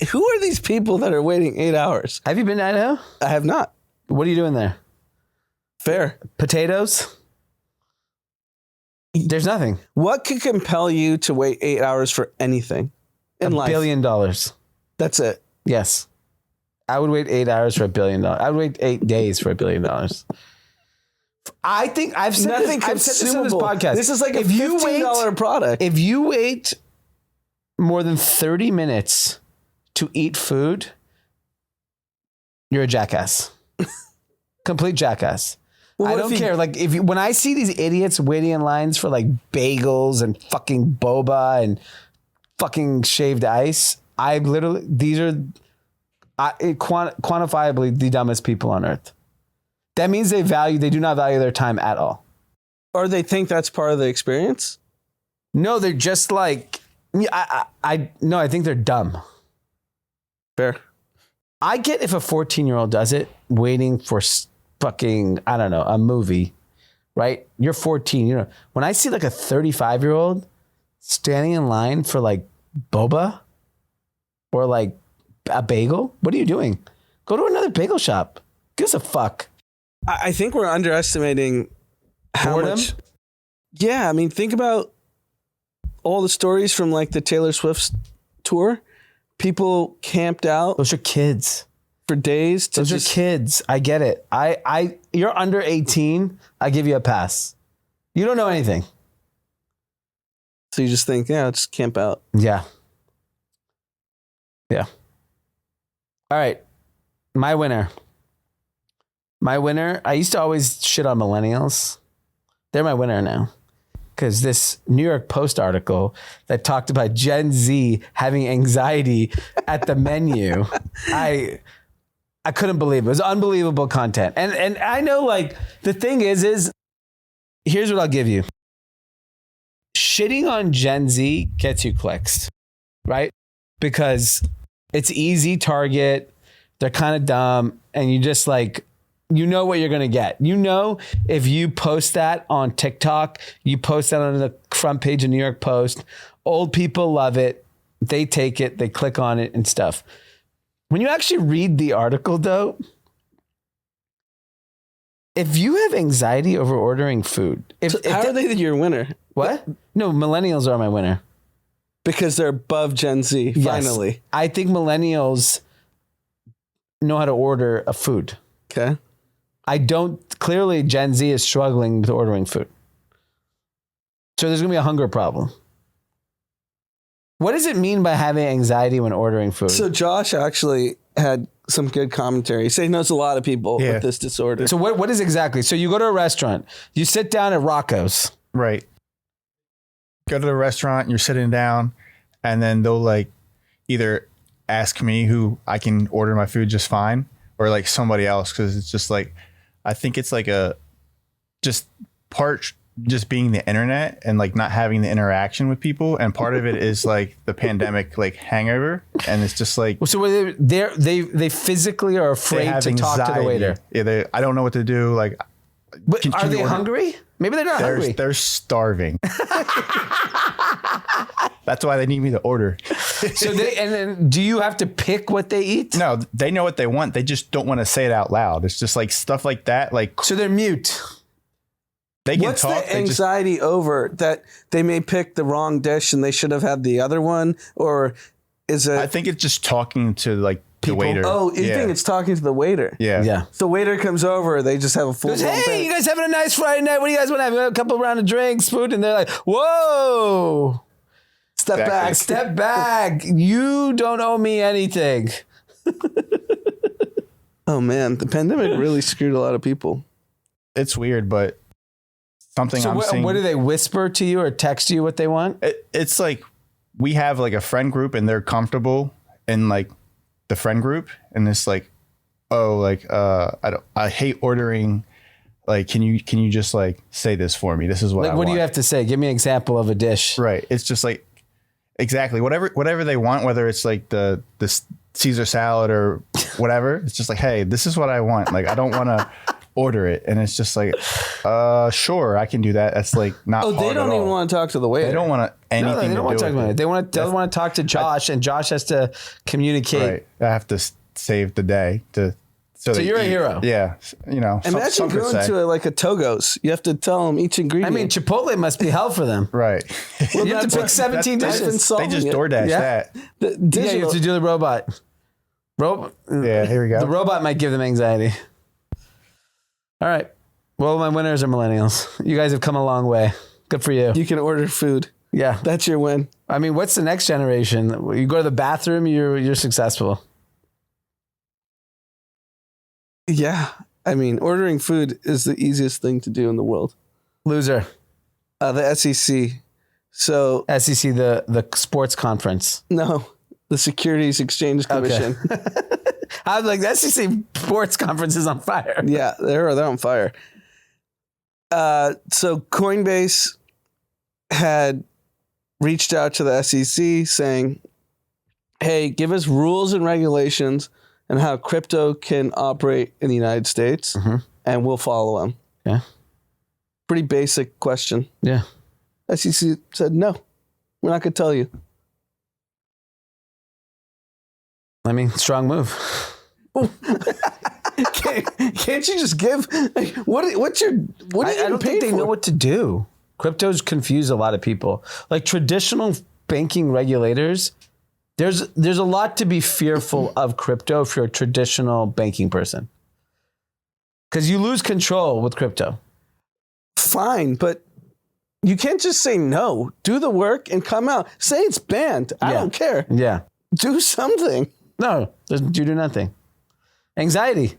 Who are these people that are waiting 8 hours? Have you been to Idaho? I have not. What are you doing there? Fair. Potatoes? There's nothing. What could compel you to wait 8 hours for anything in life? $1 billion. That's it. Yes. I would wait 8 hours for $1 billion. I would wait 8 days for $1 billion. I think I've said this on this podcast. This is like a $15 product. If you wait more than 30 minutes to eat food, you're a jackass. Complete jackass. Well, I don't care. Like when I see these idiots waiting in lines for like bagels and fucking boba and fucking shaved ice, these are quantifiably the dumbest people on earth. That means they do not value their time at all. Or they think that's part of the experience? No, they're just like, I think they're dumb. Fair. I get if a 14-year-old does it, waiting for fucking, I don't know, a movie, right? You're 14. You know, when I see like a 35-year-old standing in line for like boba or like a bagel, what are you doing? Go to another bagel shop. Give us a fuck. I think we're underestimating how much. Yeah, I mean, think about all the stories from like the Taylor Swift tour. People camped out. Those are kids for days. Those are kids. I get it. You're under 18. I give you a pass. You don't know anything. So you just think, yeah, just camp out. Yeah. Yeah. All right. My winner. I used to always shit on millennials. They're my winner now. Because this New York Post article that talked about Gen Z having anxiety at the menu, I couldn't believe it. It was unbelievable content. And I know, like, the thing is here's what I'll give you. Shitting on Gen Z gets you clicks, right? Because it's easy target. They're kind of dumb. And you just like, you know what you're going to get. You know, if you post that on TikTok, you post that on the front page of New York Post, old people love it. They take it, they click on it and stuff. When you actually read the article though, if you have anxiety over ordering food, how are they your winner? What? No, millennials are my winner. Because they're above Gen Z, finally. Yes. I think millennials know how to order a food. Okay. Clearly Gen Z is struggling with ordering food. So there's going to be a hunger problem. What does it mean by having anxiety when ordering food? So Josh actually had some good commentary. He said he knows a lot of people with this disorder. So what is exactly? So you go to a restaurant, you sit down at Rocco's. Right. Go to the restaurant, you're sitting down, and then they'll like either ask me who I can order my food just fine, or like somebody else, because it's just like, I think it's like just being the internet and like not having the interaction with people, and part of it is like the pandemic like hangover, and it's just like, so they physically are afraid to talk to the waiter. Yeah, I don't know what to do. Like, but are they hungry? Maybe they're not hungry. They're starving. That's why they need me to order. So and then do you have to pick what they eat? No, they know what they want. They just don't want to say it out loud. It's just like stuff like that. Like, so they're mute. They can What's talk. the anxiety over that they may pick the wrong dish and they should have had the other one? Or is it? I think it's just talking to like the waiter. Oh, you think it's talking to the waiter? Yeah. Yeah. The waiter comes over, they just have a full. Hey, you guys having a nice Friday night? What do you guys want to have? A couple round of drinks, food, and they're like, whoa. Step back. You don't owe me anything. Oh man, the pandemic really screwed a lot of people. It's weird, but something I'm seeing. What do they whisper to you or text you what they want? It's like we have like a friend group and they're comfortable in like the friend group, and it's like, oh, like I hate ordering. Like, can you just like say this for me? This is what I want. What do you have to say? Give me an example of a dish. Right. It's just like exactly whatever they want, whether it's like the Caesar salad or whatever. It's just like, hey, this is what I want. Like, I don't want to order it, and it's just like, sure, I can do that. That's like not. Oh, they don't even want to talk to the waiter. They don't want anything. No, they don't want to talk about it. They want to talk to Josh, and Josh has to communicate. Right. I have to save the day to So you're a hero. Yeah. You know, Imagine some could going say. to like a Togo's. You have to tell them each ingredient. I mean, Chipotle must be hell for them. Right. You have to pick 17 That's- dishes. They just DoorDash that. The Yeah, you digital, have to do the robot. Yeah, here we go. The robot might give them anxiety. All right. Well, my winners are millennials. You guys have come a long way. Good for you. you can order food. Yeah. That's your win. I mean, what's the next generation? You go to the bathroom, you're successful. Yeah. I mean, ordering food is the easiest thing to do in the world. Loser. The SEC. So, SEC, the sports conference. no, the Securities Exchange Commission. I was like, the SEC sports conference is on fire. Yeah, they're on fire. So Coinbase had reached out to the SEC saying, hey, give us rules and regulations and how crypto can operate in the United States, and we'll follow them. Yeah. Pretty basic question. Yeah. SEC said, no, we're not going to tell you. I mean, strong move. Can't you just give? Like, what are you I don't think they know what to do. Crypto's confused a lot of people. Like traditional banking regulators, there's a lot to be fearful of crypto if you're a traditional banking person. Because you lose control with crypto. Fine, but you can't just say no. Do the work and come out. Say it's banned. I don't care. Yeah. Do something. No, you do nothing. Anxiety.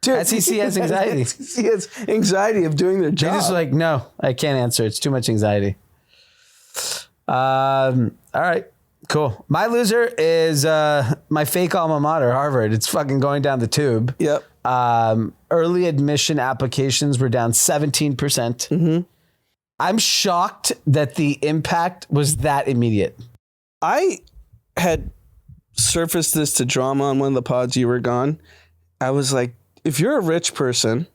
Dude, SEC has anxiety. SEC has anxiety of doing their They job. just like, no, I can't answer. It's too much anxiety. All right, cool. My loser is my fake alma mater, Harvard. It's fucking going down the tube. Yep. Early admission applications were down 17%. I'm shocked that the impact was that immediate. I had surfaced this to Drama on one of the pods you were gone. I was like, if you're a rich person,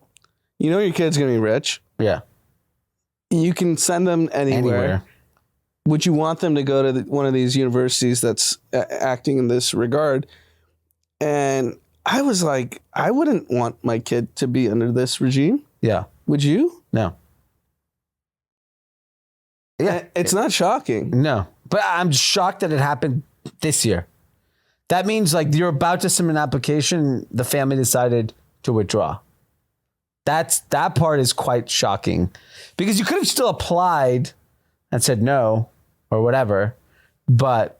you know your kid's going to be rich. Yeah. You can send them anywhere. Would you want them to go to one of these universities that's acting in this regard? And I was like, I wouldn't want my kid to be under this regime. Yeah. Would you? No. Yeah. It's not shocking. No. But I'm shocked that it happened this year. That means like you're about to submit an application, the family decided to withdraw. That part is quite shocking because you could have still applied and said no or whatever, but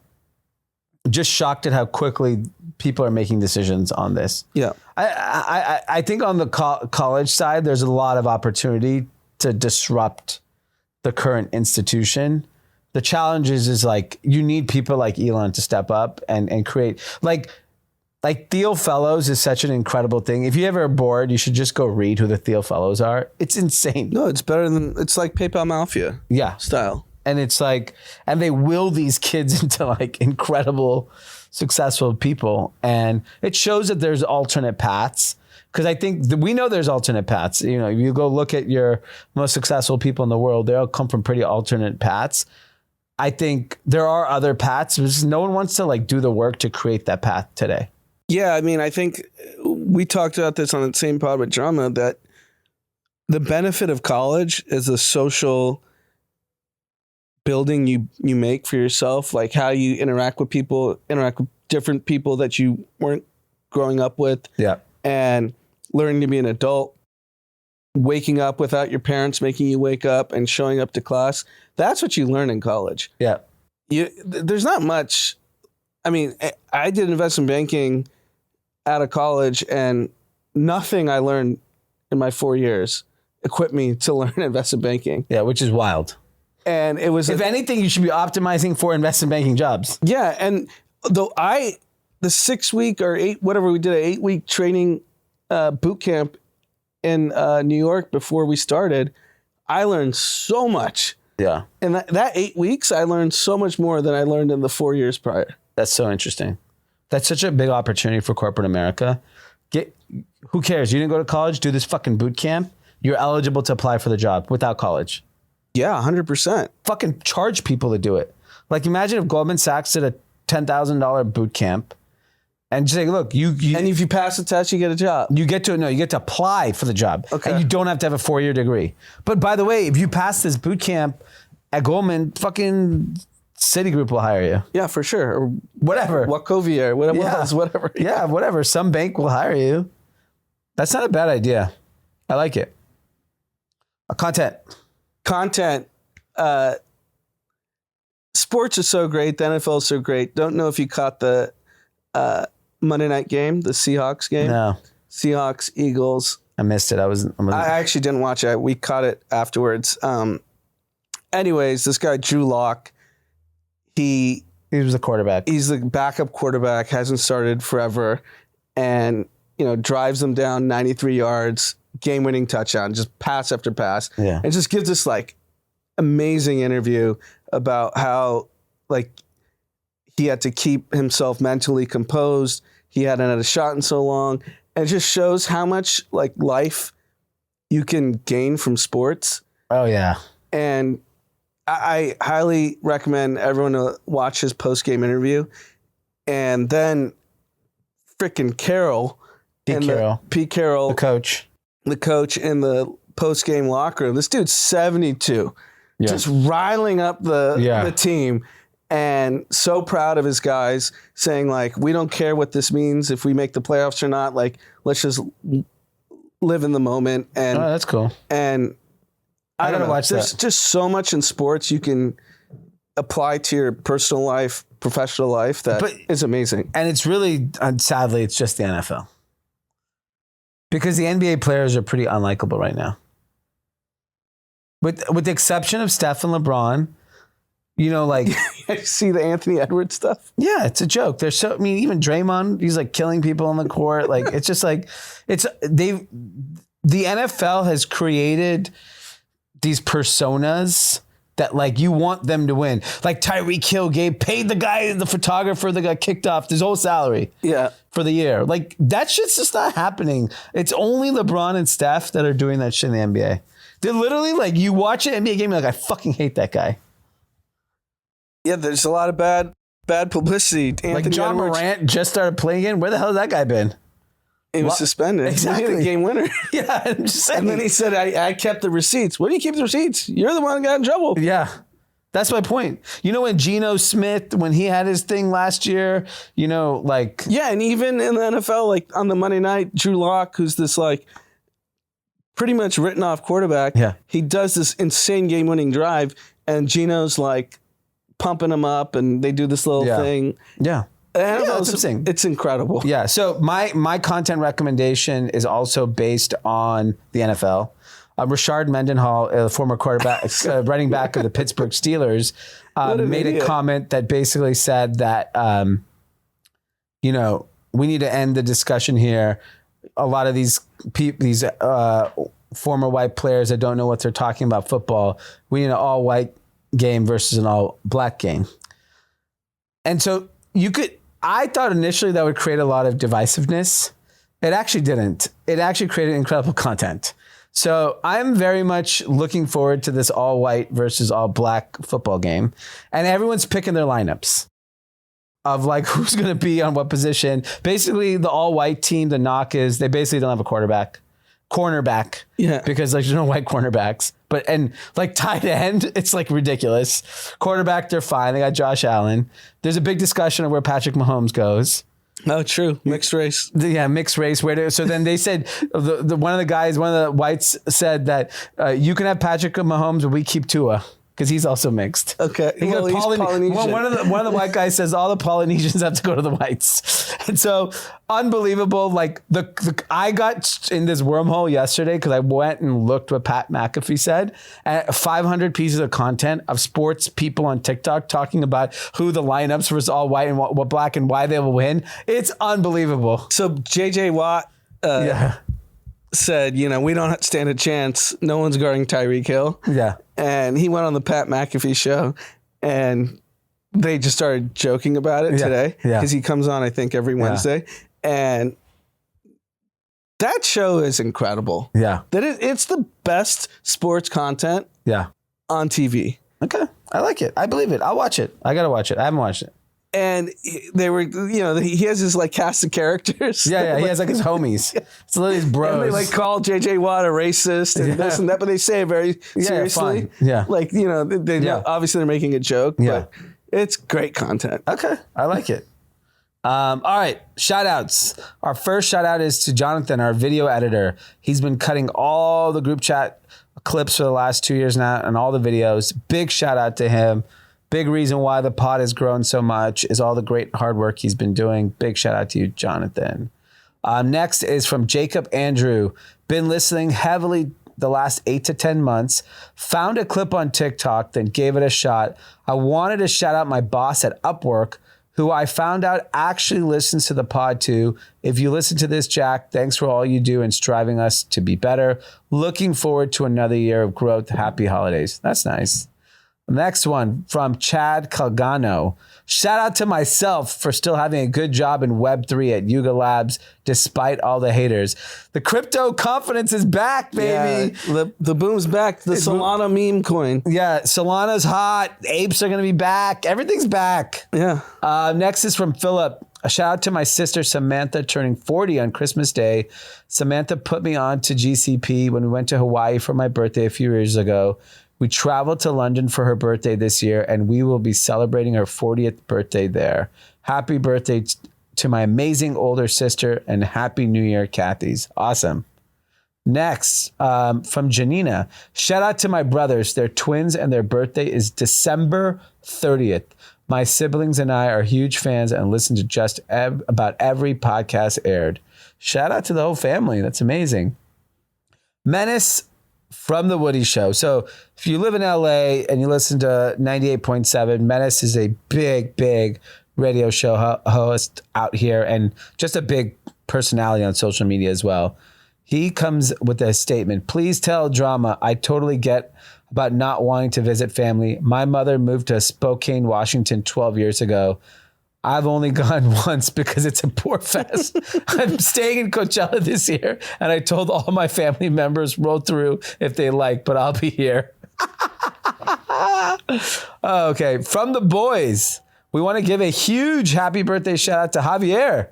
just shocked at how quickly people are making decisions on this. Yeah. I think on the college side, there's a lot of opportunity to disrupt the current institution. The challenge is like, you need people like Elon to step up and create like Thiel Fellows is such an incredible thing. If you ever are bored, you should just go read who the Thiel Fellows are. It's insane. No, it's better than, it's like PayPal Mafia style. And it's like, and they will these kids into like incredible, successful people. And it shows that there's alternate paths. Because I think we know there's alternate paths. You know, if you go look at your most successful people in the world, they all come from pretty alternate paths. I think there are other paths. Just no one wants to like do the work to create that path today. Yeah, I mean, I think we talked about this on the same pod with Drama, that the benefit of college is the social building you make for yourself, like how you interact with people, interact with different people that you weren't growing up with. Yeah. And learning to be an adult, waking up without your parents making you wake up and showing up to class. That's what you learn in college. Yeah. There's not much. I mean, I did investment banking out of college, and nothing I learned in my 4 years equipped me to learn investment banking. Yeah, which is wild. And it was, if anything, you should be optimizing for investment banking jobs. Yeah. And though the 6 week or 8, whatever we did, an 8 week training boot camp in New York before we started, I learned so much. Yeah. And that 8 weeks, I learned so much more than I learned in the 4 years prior. That's so interesting. That's such a big opportunity for corporate America. Who cares? You didn't go to college, do this fucking boot camp. You're eligible to apply for the job without college. Yeah, 100%. Fucking charge people to do it. Like imagine if Goldman Sachs did a $10,000 boot camp and just say, look, you and if you pass the test, you get a job. You get to apply for the job. Okay. And you don't have to have a 4-year degree. But by the way, if you pass this boot camp at Goldman, fucking Citigroup will hire you. Yeah, for sure. Or whatever. Wachovia, whatever. Yeah, whatever. Some bank will hire you. That's not a bad idea. I like it. Content. Sports are so great. The NFL is so great. Don't know if you caught the Monday night game, the Seahawks game. No. Seahawks, Eagles. I missed it. I actually didn't watch it. We caught it afterwards. Anyways, this guy, Drew Lock, he was the quarterback. He's the backup quarterback, hasn't started forever, and drives them down 93 yards, game-winning touchdown, just pass after pass. Yeah. And just gives this amazing interview about how he had to keep himself mentally composed. He hadn't had a shot in so long. And it just shows how much life you can gain from sports. Oh yeah. And I highly recommend everyone to watch his post-game interview. And then freaking Carroll. Pete Carroll. The coach in the post-game locker room. This dude's 72. Yeah. Just riling up the team. And so proud of his guys, saying we don't care what this means, if we make the playoffs or not. Let's just live in the moment. And that's cool. And I gotta watch that. There's just so much in sports you can apply to your personal life, professional life that is amazing. And it's really, sadly, it's just the NFL. Because the NBA players are pretty unlikable right now. With the exception of Steph and LeBron, I see the Anthony Edwards stuff. Yeah, it's a joke. Even Draymond, he's killing people on the court. It's just the NFL has created these personas that you want them to win. Tyreek Hill paid the photographer that got kicked off his whole salary. Yeah. For the year. That shit's just not happening. It's only LeBron and Steph that are doing that shit in the NBA. They're literally you watch an NBA game, you're I fucking hate that guy. Yeah, there's a lot of bad publicity. Anthony John Edwards, Morant just started playing again. Where the hell has that guy been? He was suspended. Exactly. He hit a game winner. Yeah, I'm just saying. And then he said, I kept the receipts. What do you keep the receipts? You're the one that got in trouble. Yeah. That's my point. When Geno Smith, when he had his thing last year, Yeah, and even in the NFL, on the Monday night, Drew Lock, who's this pretty much written off quarterback. Yeah. He does this insane game-winning drive, and Geno's pumping him up, and they do this little thing. Yeah. That's interesting. It's incredible. Yeah. So my content recommendation is also based on the NFL. Rashard Mendenhall, a former quarterback, running back of the Pittsburgh Steelers, made a comment that basically said that, we need to end the discussion here. A lot of these former white players that don't know what they're talking about football, we need an all-white game versus an all-black game. And so I thought initially that would create a lot of divisiveness. It actually didn't. It actually created incredible content. So I'm very much looking forward to this all-white versus all-black football game. And everyone's picking their lineups of who's going to be on what position. Basically, the all-white team, the knock is they basically don't have a cornerback. Yeah. Because there's no white cornerbacks. And tight end, it's ridiculous. Quarterback, they're fine. They got Josh Allen. There's a big discussion of where Patrick Mahomes goes. Oh, true. Mixed race. Yeah, mixed race. So then they said, one of the whites said that you can have Patrick Mahomes, but we keep Tua. Because he's also mixed. Okay. He's Polynesian. One of the white guys says all the Polynesians have to go to the whites. And so unbelievable. I got in this wormhole yesterday because I went and looked what Pat McAfee said. 500 pieces of content of sports people on TikTok talking about who the lineups versus all white and what black and why they will win. It's unbelievable. So JJ Watt said, we don't stand a chance. No one's guarding Tyreek Hill. Yeah. And he went on the Pat McAfee show, and they just started joking about it today because he comes on, I think, every Wednesday. And that show is incredible. Yeah. It's the best sports content on TV. Okay. I like it. I believe it. I'll watch it. I got to watch it. I haven't watched it. And they were, he has his like cast of characters. Yeah. He has like his homies. It's literally his bros. And they like call JJ Watt a racist and this and that, but they say it very seriously. Fine. Yeah. Like, obviously they're making a joke, but it's great content. Okay. I like it. All right. Shout outs. Our first shout out is to Jonathan, our video editor. He's been cutting all the group chat clips for the last 2 years now and all the videos. Big shout out to him. Big reason why the pod has grown so much is all the great hard work he's been doing. Big shout out to you, Jonathan. Next is from Jacob Andrew. Been listening heavily the last 8 to 10 months. Found a clip on TikTok, then gave it a shot. I wanted to shout out my boss at Upwork, who I found out actually listens to the pod too. If you listen to this, Jack, thanks for all you do in striving us to be better. Looking forward to another year of growth. Happy holidays. That's nice. Next one from Chad Calgano. Shout out to myself for still having a good job in Web3 at Yuga Labs, despite all the haters. The crypto confidence is back, baby. Yeah, the boom's back. The Solana meme coin. Yeah, Solana's hot. Apes are going to be back. Everything's back. Yeah. Next is from Philip. A shout out to my sister Samantha turning 40 on Christmas Day. Samantha put me on to GCP when we went to Hawaii for my birthday a few years ago. We traveled to London for her birthday this year, and we will be celebrating her 40th birthday there. Happy birthday to my amazing older sister, and Happy New Year, Kathy's. Awesome. Next, from Janina. Shout out to my brothers. They're twins, and their birthday is December 30th. My siblings and I are huge fans and listen to just about every podcast aired. Shout out to the whole family. That's amazing. Menace from The Woody Show. So if you live in LA and you listen to 98.7, Menace is a big radio show host out here and just a big personality on social media as well. He comes with a statement. Please tell Drama, I totally get about not wanting to visit family. My mother moved to Spokane, Washington 12 years ago. I've only gone once because it's a poor fest. I'm staying in Coachella this year, and I told all my family members roll through if they like, but I'll be here. Okay, from the boys, we want to give a huge happy birthday shout out to Javier.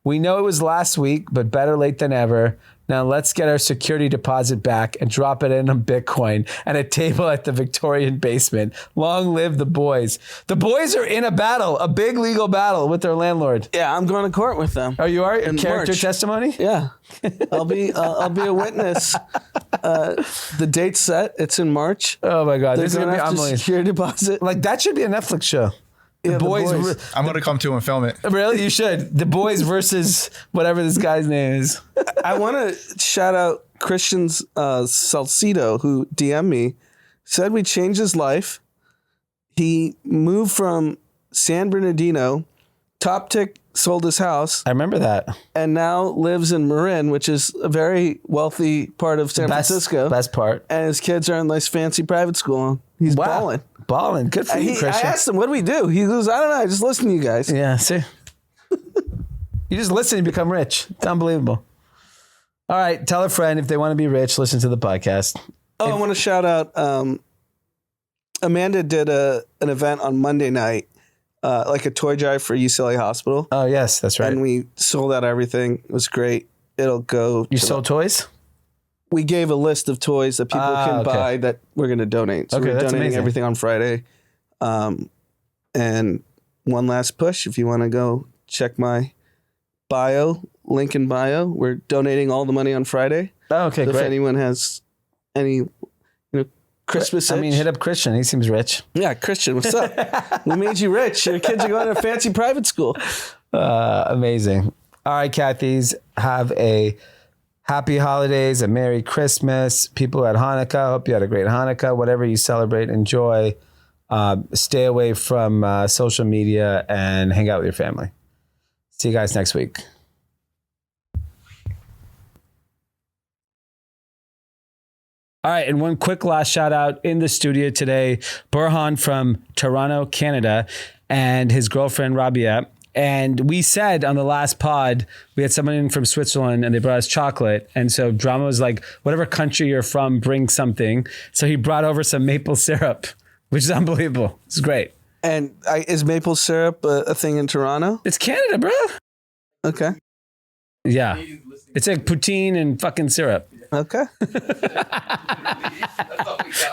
We know it was last week, but better late than ever. Now let's get our security deposit back and drop it in on Bitcoin and a table at the Victorian basement. Long live the boys. The boys are in a battle, a big legal battle with their landlord. Yeah, I'm going to court with them. Oh, you are? In Character March. Testimony? Yeah. I'll be a witness. The date's set. It's in March. Oh my God. This is going to be unbelievable. security deposit. Like that should be a Netflix show. The boys. I'm going to come to and film it. Really? You should. The boys versus whatever this guy's name is. I want to shout out Christian's Salcido, who DM'd me, said we changed his life. He moved from San Bernardino. Top Tick sold his house. I remember that. And now lives in Marin, which is a very wealthy part of San Francisco. Best part. And his kids are in this fancy private school. He's balling. Balling. Good for you, Christian. I asked him, what do we do? He goes, I don't know. I just listen to you guys. Yeah, see? You just listen and become rich. It's unbelievable. All right. Tell a friend if they want to be rich, listen to the podcast. I want to shout out. Amanda did an event on Monday night, like a toy drive for UCLA Hospital. Oh, yes, that's right. And we sold out everything. It was great. It'll go. You sold toys? We gave a list of toys that people can buy that we're going to donate. So we're donating amazing. everything on Friday. And one last push, if you want to go check my bio, link in bio. We're donating all the money on Friday. Oh, okay, so great. If anyone has any, Christmas itch. I mean, hit up Christian. He seems rich. Yeah, Christian, what's up? We made you rich. Your kids are going to a fancy private school. Amazing. All right, Kathy's, have a happy holidays, a Merry Christmas. People at Hanukkah, hope you had a great Hanukkah. Whatever you celebrate, enjoy. Stay away from social media and hang out with your family. See you guys next week. All right, and one quick last shout out in the studio today, Burhan from Toronto, Canada, and his girlfriend, Rabia. And we said on the last pod, we had someone in from Switzerland and they brought us chocolate. And so Drama was like, whatever country you're from, bring something. So he brought over some maple syrup, which is unbelievable. It's great. And is maple syrup a thing in Toronto? It's Canada, bro. Okay. Yeah. It's like poutine and fucking syrup. Okay.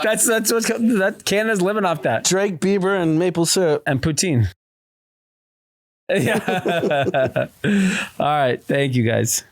That's that Canada's living off that. Drake, Bieber, and maple syrup. And poutine. Yeah. All right. Thank you, guys.